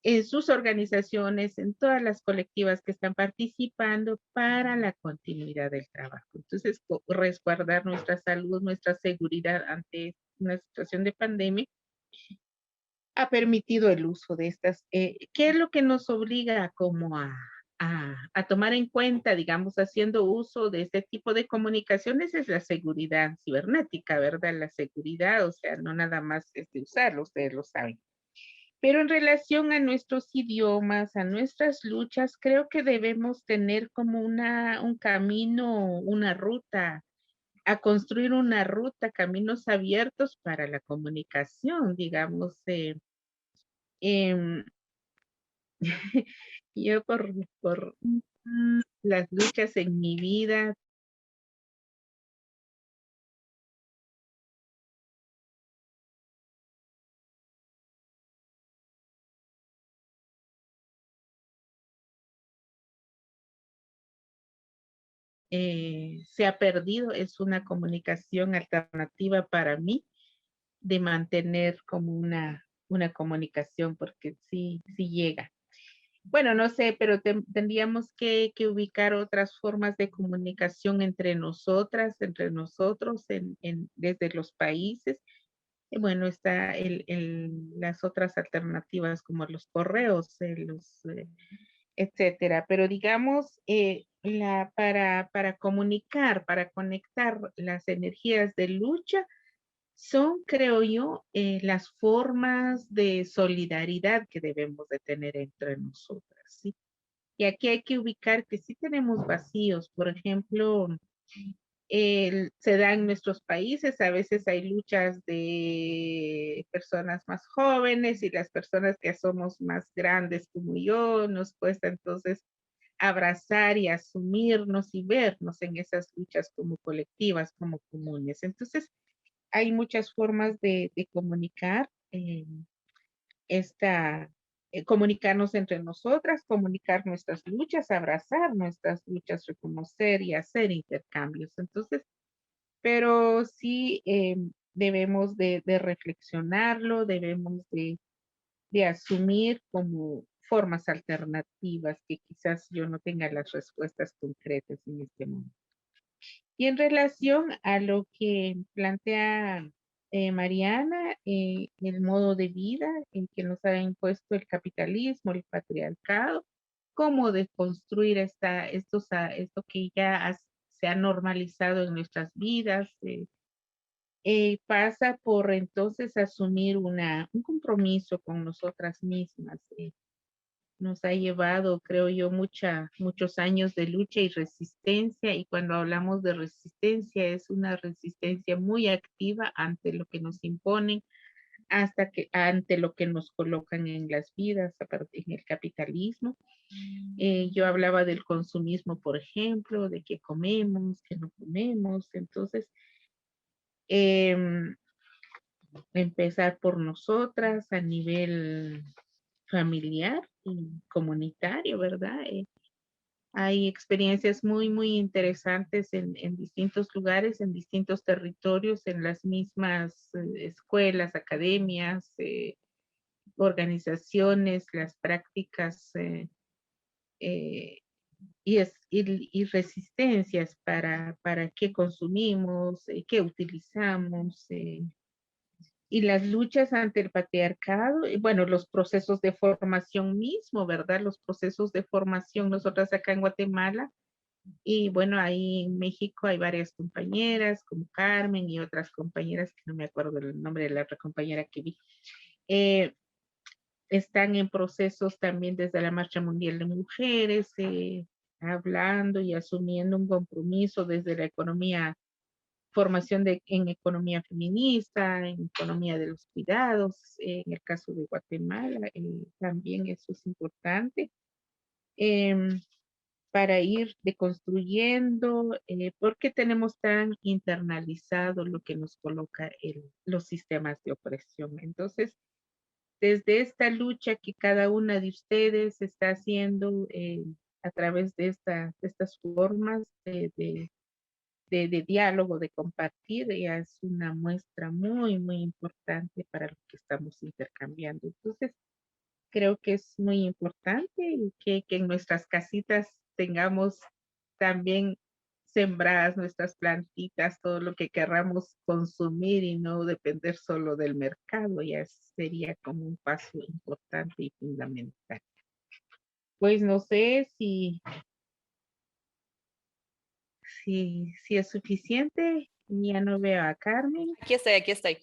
en sus organizaciones, en todas las colectivas que están participando para la continuidad del trabajo. Entonces, resguardar nuestra salud, nuestra seguridad ante una situación de pandemia ha permitido el uso de estas. ¿Qué es lo que nos obliga como a tomar en cuenta, digamos, haciendo uso de este tipo de comunicaciones? Es la seguridad cibernética, ¿verdad? La seguridad, o sea, no nada más es de usarlo, ustedes lo saben. Pero en relación a nuestros idiomas, a nuestras luchas, creo que debemos tener como un camino, una ruta, a construir una ruta, caminos abiertos para la comunicación, digamos. Em, Yo por las luchas en mi vida, se ha perdido, es una comunicación alternativa para mí de mantener como una comunicación, porque sí, sí llega. Bueno, no sé, pero tendríamos que ubicar otras formas de comunicación entre nosotras, entre nosotros, desde los países. Bueno, está las otras alternativas como los correos, etcétera. Pero digamos, para comunicar, para conectar las energías de lucha, son, creo yo, las formas de solidaridad que debemos de tener entre nosotras, ¿sí? Y aquí hay que ubicar que sí tenemos vacíos. Por ejemplo, se da en nuestros países, a veces hay luchas de personas más jóvenes y las personas que somos más grandes como yo, nos cuesta entonces abrazar y asumirnos y vernos en esas luchas como colectivas, como comunes. Entonces, hay muchas formas de comunicar esta, comunicarnos entre nosotras, comunicar nuestras luchas, abrazar nuestras luchas, reconocer y hacer intercambios. Entonces, pero sí debemos de reflexionarlo, debemos de asumir como formas alternativas que quizás yo no tenga las respuestas concretas en este momento. Y en relación a lo que plantea Mariana, el modo de vida en que nos ha impuesto el capitalismo, el patriarcado, cómo deconstruir esto que ya se ha normalizado en nuestras vidas, pasa por entonces asumir un compromiso con nosotras mismas. Nos ha llevado, creo yo, muchos años de lucha y resistencia, y cuando hablamos de resistencia es una resistencia muy activa ante lo que nos imponen, ante lo que nos colocan en las vidas, en el capitalismo. Yo hablaba del consumismo, por ejemplo, de qué comemos, qué no comemos. Entonces, empezar por nosotras a nivel familiar y comunitario, ¿verdad? Hay experiencias muy interesantes en distintos lugares, en distintos territorios, en las mismas escuelas, academias, organizaciones, las prácticas y resistencias para qué consumimos, qué utilizamos, y las luchas ante el patriarcado, y bueno, los procesos de formación mismo, ¿verdad? Los procesos de formación, nosotras acá en Guatemala, y bueno, ahí en México hay varias compañeras, como Carmen y otras compañeras, que no me acuerdo el nombre de la otra compañera que vi, eh, están en procesos también desde la Marcha Mundial de Mujeres, hablando y asumiendo un compromiso desde la economía, formación en economía feminista, en economía de los cuidados, en el caso de Guatemala, también eso es importante, para ir deconstruyendo, porque tenemos tan internalizado lo que nos coloca los sistemas de opresión. Entonces, desde esta lucha que cada una de ustedes está haciendo a través de estas formas de diálogo, de compartir, ya es una muestra muy importante para lo que estamos intercambiando. Entonces, creo que es muy importante y que en nuestras casitas tengamos también sembradas nuestras plantitas, todo lo que querramos consumir y no depender solo del mercado, ya sería como un paso importante y fundamental. Pues no sé si es suficiente. Ya no veo a Carmen. Aquí estoy.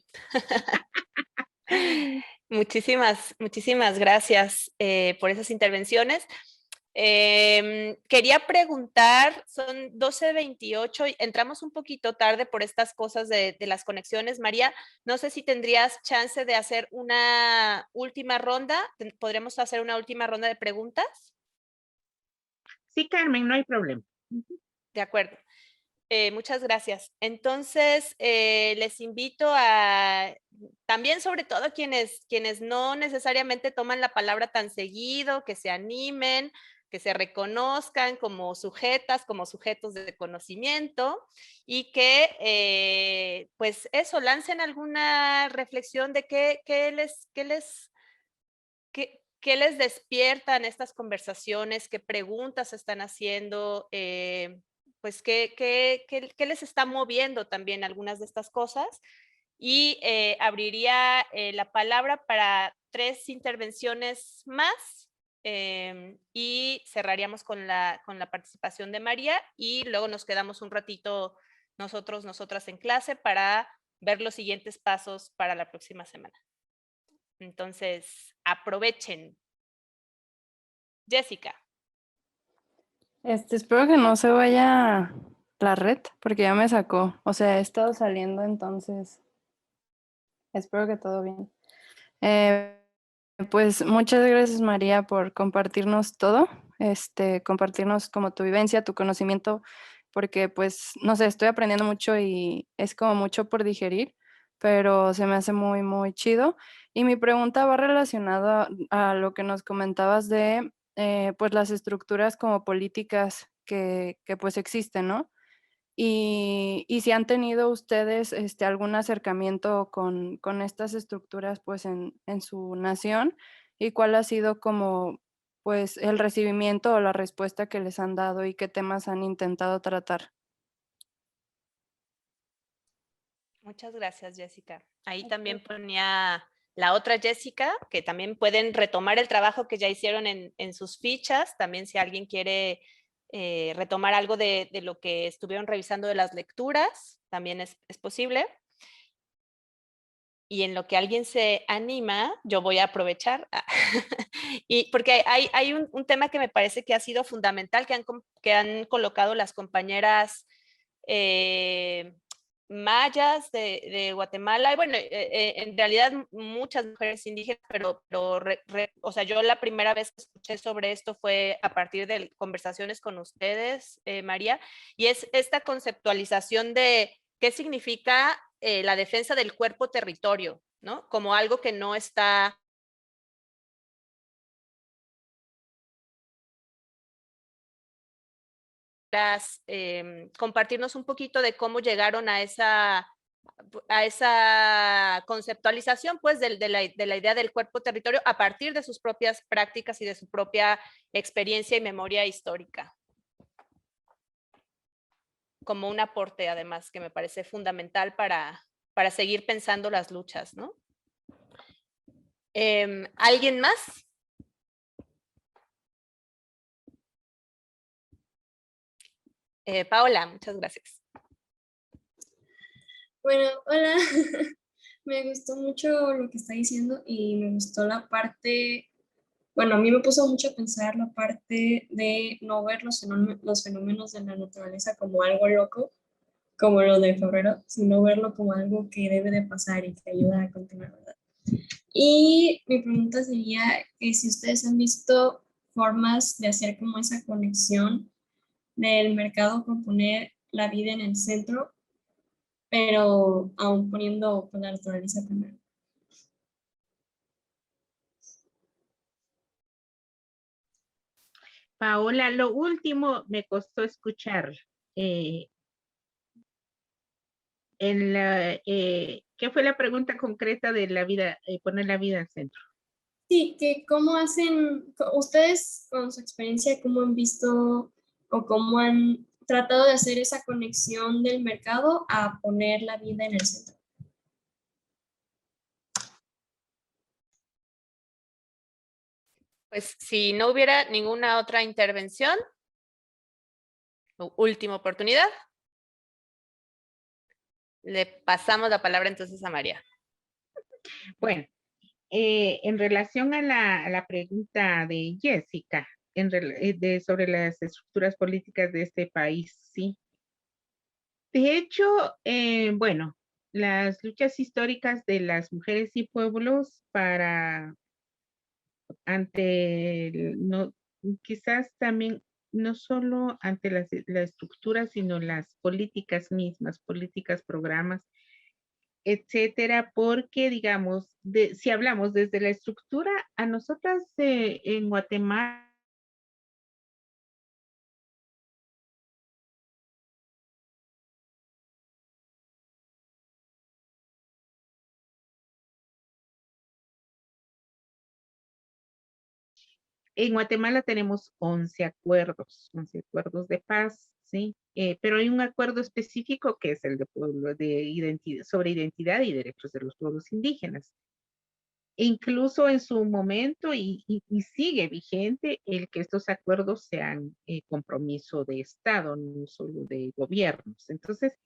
Muchísimas gracias por esas intervenciones. Quería preguntar, son 12:28, entramos un poquito tarde por estas cosas de las conexiones. María, no sé si tendrías chance de hacer una última ronda. ¿Podremos hacer una última ronda de preguntas? Sí, Carmen, no hay problema. De acuerdo. Muchas gracias. Entonces, les invito a, también sobre todo quienes no necesariamente toman la palabra tan seguido, que se animen, que se reconozcan como sujetas, como sujetos de conocimiento y que, pues eso, lancen alguna reflexión de qué les despiertan estas conversaciones, qué preguntas están haciendo, pues qué les está moviendo también algunas de estas cosas. Y abriría la palabra para 3 intervenciones más y cerraríamos con la participación de María y luego nos quedamos un ratito nosotras en clase para ver los siguientes pasos para la próxima semana. Entonces, aprovechen. Jessica. Espero que no se vaya la red, porque ya me sacó. O sea, he estado saliendo, entonces espero que todo bien. Pues muchas gracias, María, por compartirnos todo, compartirnos como tu vivencia, tu conocimiento, porque pues, no sé, estoy aprendiendo mucho y es como mucho por digerir, pero se me hace muy, muy chido. Y mi pregunta va relacionada a lo que nos comentabas de, pues, las estructuras como políticas que pues existen, ¿no? Y si han tenido ustedes algún acercamiento con estas estructuras pues en su nación y cuál ha sido como pues el recibimiento o la respuesta que les han dado y qué temas han intentado tratar. Muchas gracias, Jessica. Ahí también ponía la otra Jessica, que también pueden retomar el trabajo que ya hicieron en sus fichas. También si alguien quiere retomar algo de lo que estuvieron revisando de las lecturas, también es posible. Y en lo que alguien se anima, yo voy a aprovechar. Y porque hay un tema que me parece que ha sido fundamental, que han colocado las compañeras mayas de Guatemala, y bueno, en realidad muchas mujeres indígenas, pero o sea, yo la primera vez que escuché sobre esto fue a partir de conversaciones con ustedes, María, y es esta conceptualización de qué significa la defensa del cuerpo territorio, ¿no? Como algo que no está compartirnos un poquito de cómo llegaron a esa conceptualización pues de la idea del cuerpo territorio a partir de sus propias prácticas y de su propia experiencia y memoria histórica. Como un aporte además que me parece fundamental para seguir pensando las luchas, ¿no? ¿Alguien más? Paola, muchas gracias. Bueno, hola. Me gustó mucho lo que está diciendo y me gustó la parte, bueno, a mí me puso mucho a pensar la parte de no ver los fenómenos de la naturaleza como algo loco, como lo de febrero, sino verlo como algo que debe de pasar y que ayuda a continuar, ¿verdad? Y mi pregunta sería que si ustedes han visto formas de hacer como esa conexión del mercado con poner la vida en el centro, pero aún poniendo pues, la naturaleza primero. Paola, lo último me costó escuchar. ¿Qué fue la pregunta concreta de la vida, poner la vida al centro? Sí, que cómo hacen, ustedes con su experiencia, cómo han visto o cómo han tratado de hacer esa conexión del mercado a poner la vida en el centro. Pues si no hubiera ninguna otra intervención, última oportunidad. Le pasamos la palabra entonces a María. Bueno, en relación a la pregunta de Jessica, sobre las estructuras políticas de este país, sí. De hecho, bueno, las luchas históricas de las mujeres y pueblos no, quizás también, no solo ante la estructura, sino las políticas mismas, políticas, programas, etcétera, porque digamos, si hablamos desde la estructura, a nosotras en Guatemala, tenemos 11 acuerdos de paz, ¿sí? Pero hay un acuerdo específico que es el de pueblo, sobre identidad y derechos de los pueblos indígenas. E incluso en su momento, y sigue vigente, el que estos acuerdos sean compromiso de Estado, no solo de gobiernos. Entonces,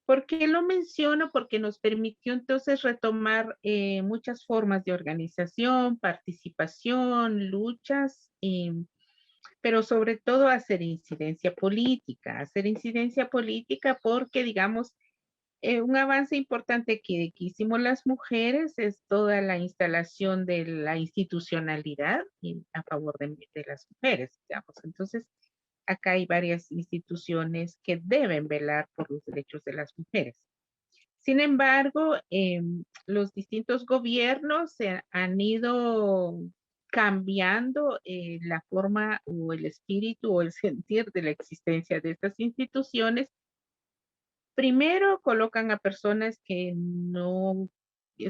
¿por qué lo menciono? Porque nos permitió entonces retomar muchas formas de organización, participación, luchas, pero sobre todo hacer incidencia política porque, digamos, un avance importante que hicimos las mujeres es toda la instalación de la institucionalidad a favor de las mujeres, digamos. Entonces, acá hay varias instituciones que deben velar por los derechos de las mujeres. Sin embargo, los distintos gobiernos han ido cambiando la forma o el espíritu o el sentir de la existencia de estas instituciones. Primero colocan a personas que no, o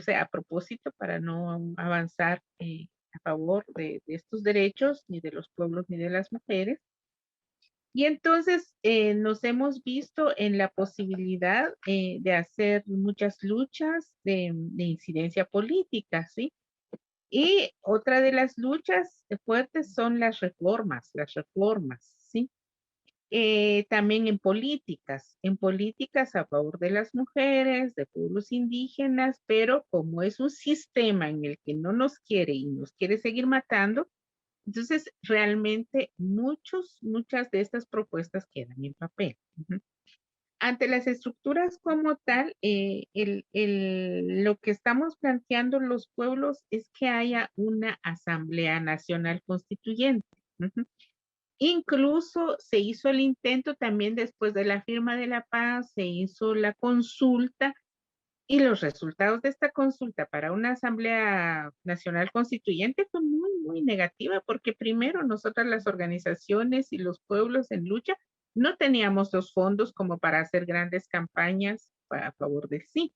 sea, a propósito para no avanzar a favor de estos derechos, ni de los pueblos, ni de las mujeres. Y entonces nos hemos visto en la posibilidad de hacer muchas luchas de incidencia política, ¿sí? Y otra de las luchas fuertes son las reformas, ¿sí? También en políticas a favor de las mujeres, de pueblos indígenas, pero como es un sistema en el que no nos quiere y nos quiere seguir matando, entonces realmente muchas de estas propuestas quedan en papel. Ante las estructuras como tal, lo que estamos planteando los pueblos es que haya una Asamblea Nacional Constituyente. Incluso se hizo el intento también después de la firma de la paz, se hizo la consulta y los resultados de esta consulta para una Asamblea Nacional Constituyente fue muy negativa porque primero nosotras las organizaciones y los pueblos en lucha no teníamos los fondos como para hacer grandes campañas a favor de sí.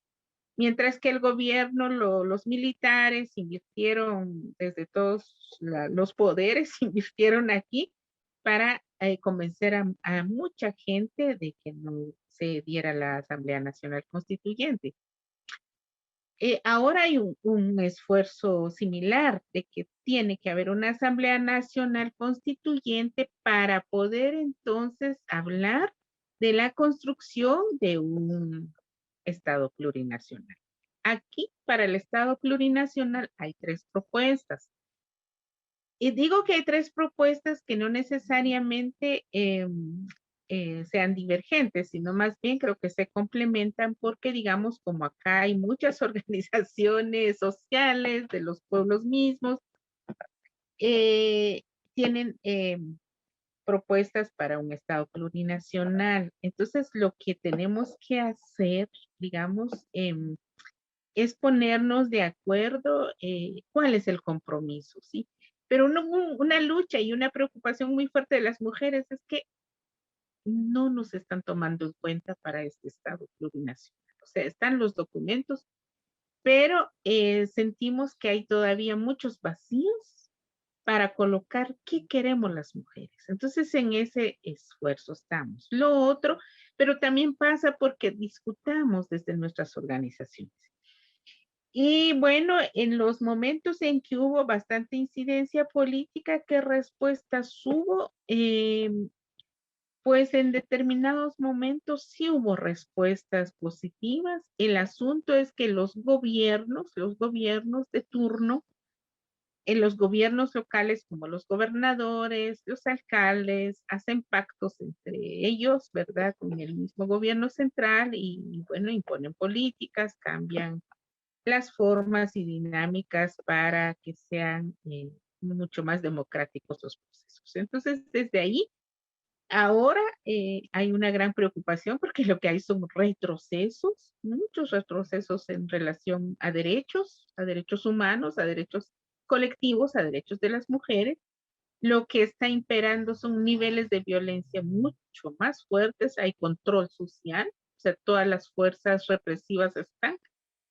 Mientras que el gobierno, los militares invirtieron desde todos los poderes, invirtieron aquí para convencer a mucha gente de que no se diera la Asamblea Nacional Constituyente. Ahora hay un esfuerzo similar de que tiene que haber una Asamblea Nacional Constituyente para poder entonces hablar de la construcción de un Estado plurinacional. Aquí, para el Estado plurinacional, hay 3 propuestas. Y digo que hay 3 propuestas que no necesariamente sean divergentes, sino más bien creo que se complementan porque, digamos, como acá hay muchas organizaciones sociales de los pueblos mismos, tienen propuestas para un Estado plurinacional. Entonces, lo que tenemos que hacer, digamos, es ponernos de acuerdo cuál es el compromiso, ¿sí? Pero una lucha y una preocupación muy fuerte de las mujeres es que no nos están tomando en cuenta para este Estado plurinacional. O sea, están los documentos, pero sentimos que hay todavía muchos vacíos para colocar qué queremos las mujeres. Entonces, en ese esfuerzo estamos. Lo otro, pero también pasa porque discutamos desde nuestras organizaciones. Y bueno, en los momentos en que hubo bastante incidencia política, ¿qué respuestas hubo? Pues en determinados momentos sí hubo respuestas positivas. El asunto es que los gobiernos de turno en los gobiernos locales, como los gobernadores, los alcaldes, hacen pactos entre ellos, ¿verdad? Con el mismo gobierno central y bueno, imponen políticas, cambian las formas y dinámicas para que sean mucho más democráticos los procesos. Entonces, desde ahí, ahora hay una gran preocupación porque lo que hay son retrocesos, muchos retrocesos en relación a derechos humanos, a derechos colectivos, a derechos de las mujeres. Lo que está imperando son niveles de violencia mucho más fuertes, hay control social, o sea, todas las fuerzas represivas están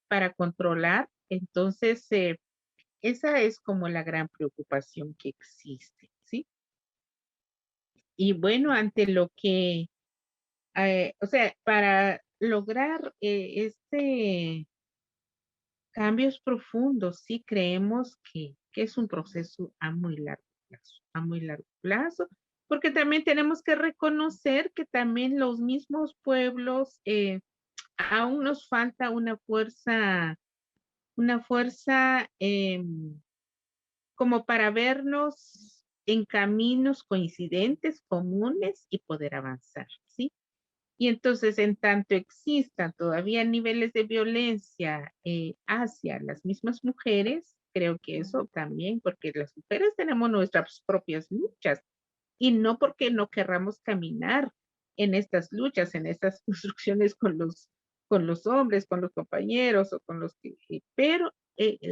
para controlar. Entonces, esa es como la gran preocupación que existe, ¿sí? Y bueno, ante lo que, o sea, para lograr cambios profundos, sí creemos que es un proceso a muy largo plazo, porque también tenemos que reconocer que también los mismos pueblos, aún nos falta una fuerza como para vernos en caminos coincidentes, comunes y poder avanzar, ¿sí? Y entonces, en tanto existan todavía niveles de violencia hacia las mismas mujeres, creo que eso también, porque las mujeres tenemos nuestras propias luchas y no porque no querramos caminar en estas luchas, en estas construcciones con los hombres, con los compañeros o con los que, pero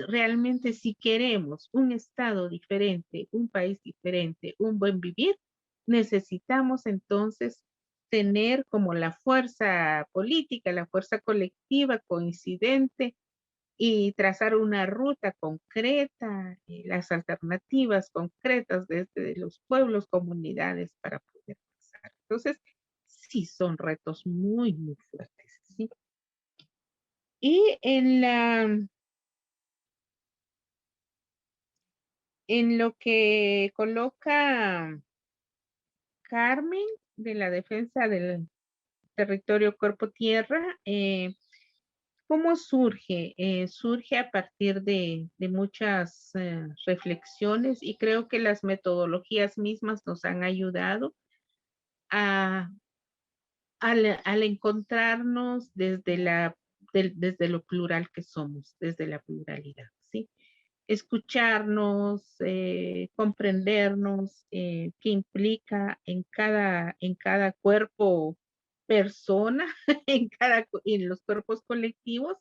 realmente si queremos un estado diferente, un país diferente, un buen vivir, necesitamos entonces tener como la fuerza política, la fuerza colectiva coincidente y trazar una ruta concreta, las alternativas concretas desde los pueblos, comunidades para poder pasar. Entonces, sí son retos muy, muy fuertes, ¿sí? Y en lo que coloca Carmen de la defensa del territorio cuerpo-tierra, ¿cómo surge? Surge a partir de muchas reflexiones y creo que las metodologías mismas nos han ayudado a, al encontrarnos desde lo plural que somos, desde la pluralidad, ¿sí? Escucharnos, comprendernos, qué implica en cada cuerpo persona, en los cuerpos colectivos,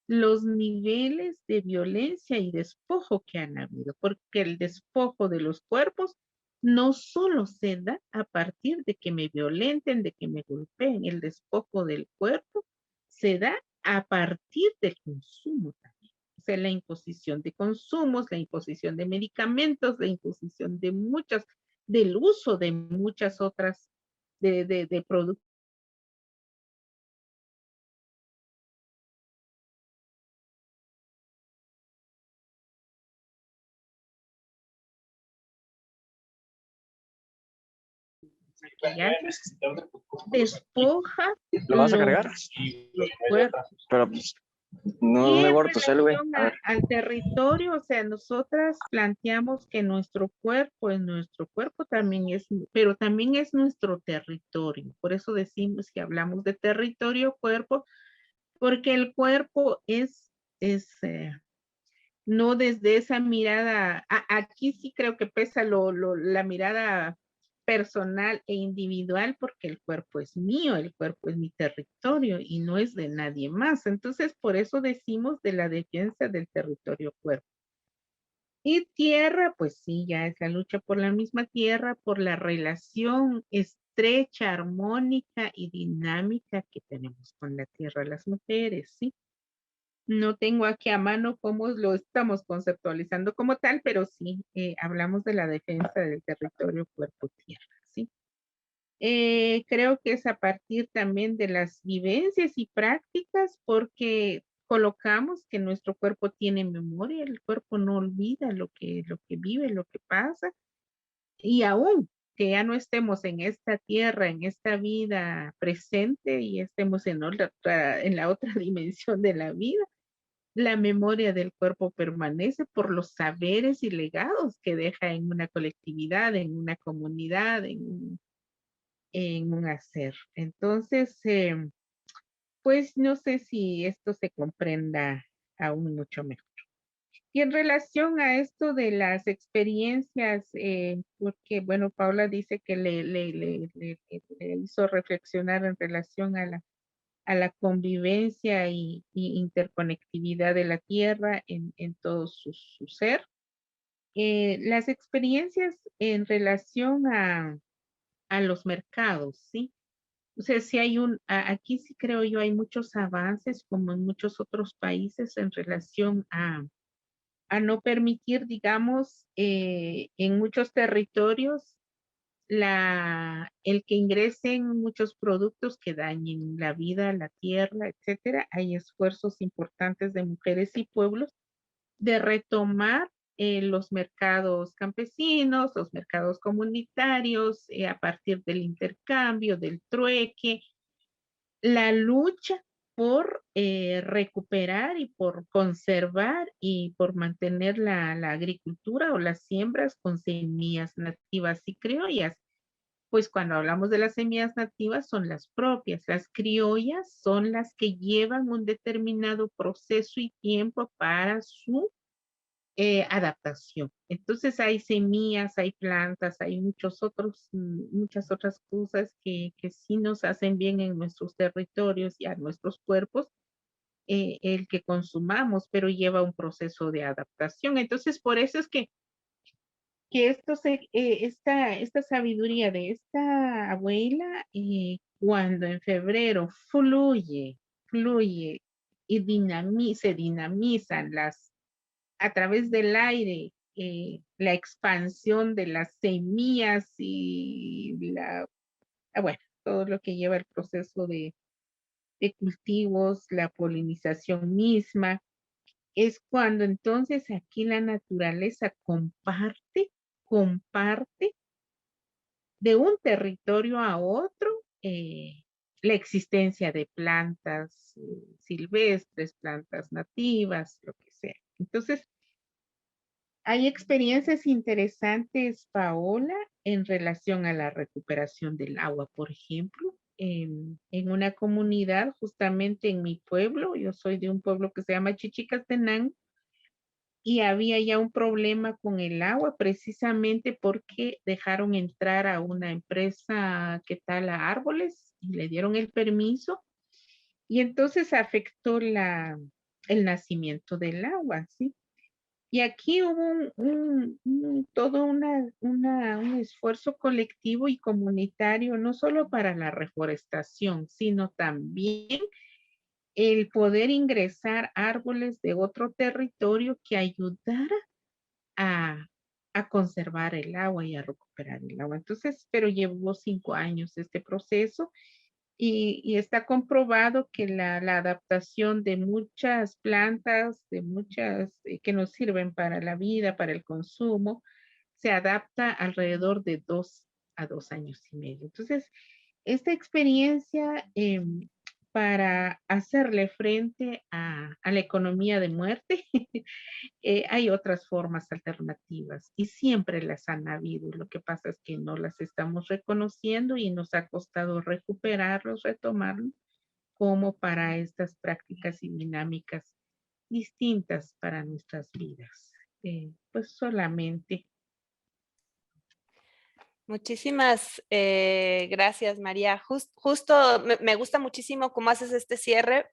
los niveles de violencia y despojo que han habido, porque el despojo de los cuerpos no solo se da a partir de que me violenten, de que me golpeen, el despojo del cuerpo se da a partir del consumo también. O sea, la imposición de consumos, la imposición de medicamentos, la imposición de del uso de muchas otras, de productos despoja ¿Lo vas a cargar? los cuerpos. Pero pues no Y me en borro tu cel, güey. relación al territorio, o sea, nosotras planteamos que nuestro cuerpo también es, pero también es nuestro territorio. Por eso decimos que hablamos de territorio, cuerpo, porque el cuerpo es no desde esa mirada, aquí sí creo que pesa la mirada personal e individual porque el cuerpo es mío, el cuerpo es mi territorio y no es de nadie más. Entonces, por eso decimos de la defensa del territorio cuerpo. Y tierra, pues sí, ya es la lucha por la misma tierra, por la relación estrecha, armónica y dinámica que tenemos con la tierra las mujeres, ¿sí? No tengo aquí a mano cómo lo estamos conceptualizando como tal, pero sí, hablamos de la defensa del territorio cuerpo-tierra, ¿sí? Creo que es a partir también de las vivencias y prácticas, porque colocamos que nuestro cuerpo tiene memoria, el cuerpo no olvida lo que vive, lo que pasa, y aún que ya no estemos en esta tierra, en esta vida presente y estemos en la otra dimensión de la vida, la memoria del cuerpo permanece por los saberes y legados que deja en una colectividad, en una comunidad, en un hacer. Entonces, pues no sé si esto se comprenda aún mucho mejor. Y en relación a esto de las experiencias, porque bueno, Paula dice que le hizo reflexionar en relación a la convivencia y interconectividad de la tierra en todo su ser. Las experiencias en relación a los mercados, ¿sí? O sea, sí hay aquí sí creo yo hay muchos avances como en muchos otros países en relación a no permitir, digamos, en muchos territorios el que ingresen muchos productos que dañen la vida, la tierra, etcétera. Hay esfuerzos importantes de mujeres y pueblos de retomar los mercados campesinos, los mercados comunitarios, a partir del intercambio, del trueque, la lucha por recuperar y por conservar y por mantener la agricultura o las siembras con semillas nativas y criollas. Pues cuando hablamos de las semillas nativas son las propias, las criollas son las que llevan un determinado proceso y tiempo para su adaptación. Entonces hay semillas, hay plantas, hay muchas otras cosas que sí nos hacen bien en nuestros territorios y a nuestros cuerpos, el que consumamos, pero lleva un proceso de adaptación. Entonces, por eso es que esta sabiduría de esta abuela, cuando en febrero fluye y se dinamizan a través del aire, la expansión de las semillas y bueno, todo lo que lleva el proceso de cultivos, la polinización misma, es cuando entonces aquí la naturaleza comparte de un territorio a otro la existencia de plantas silvestres, plantas nativas, lo que sea. Entonces, hay experiencias interesantes, Paola, en relación a la recuperación del agua, por ejemplo, en una comunidad, justamente en mi pueblo, yo soy de un pueblo que se llama Chichicastenango, y había ya un problema con el agua precisamente porque dejaron entrar a una empresa que tala árboles y le dieron el permiso y entonces afectó el nacimiento del agua, ¿sí? Y aquí hubo todo un esfuerzo colectivo y comunitario, no solo para la reforestación, sino también el poder ingresar árboles de otro territorio que ayudara a, a conservar el agua y a recuperar el agua. Entonces, pero llevó 5 años este proceso y está comprobado que la adaptación de muchas plantas, de muchas que nos sirven para la vida, para el consumo, se adapta alrededor de 2 a 2 años y medio. Entonces, esta experiencia para hacerle frente a la economía de muerte, hay otras formas alternativas y siempre las han habido. Lo que pasa es que no las estamos reconociendo y nos ha costado recuperarlos, retomarlos, como para estas prácticas y dinámicas distintas para nuestras vidas. Pues solamente. Muchísimas gracias, María. Justo me gusta muchísimo cómo haces este cierre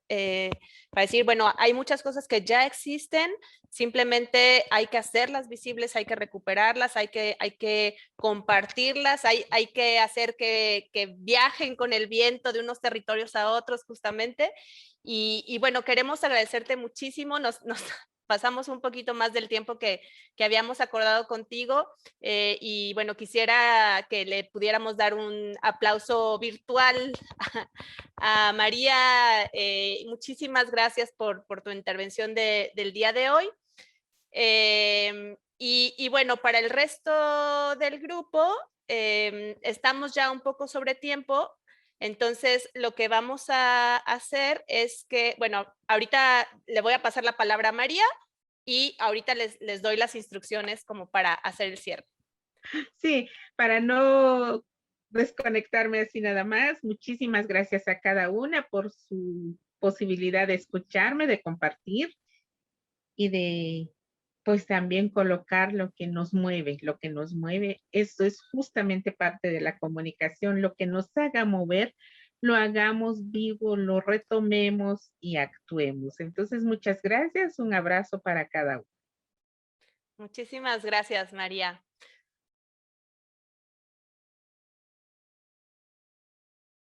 para decir, bueno, hay muchas cosas que ya existen, simplemente hay que hacerlas visibles, hay que recuperarlas, hay que compartirlas, hay que hacer que viajen con el viento de unos territorios a otros justamente. Y bueno, queremos agradecerte muchísimo, nos pasamos un poquito más del tiempo que habíamos acordado contigo y bueno, quisiera que le pudiéramos dar un aplauso virtual a María. Muchísimas gracias por tu intervención del día de hoy. Y bueno, para el resto del grupo, estamos ya un poco sobre tiempo. Entonces, lo que vamos a hacer es que, bueno, ahorita le voy a pasar la palabra a María y ahorita les doy las instrucciones como para hacer el cierre. Sí, para no desconectarme así nada más, muchísimas gracias a cada una por su posibilidad de escucharme, de compartir y de pues también colocar lo que nos mueve, eso es justamente parte de la comunicación, lo que nos haga mover, lo hagamos vivo, lo retomemos y actuemos. Entonces, muchas gracias, un abrazo para cada uno. Muchísimas gracias, María.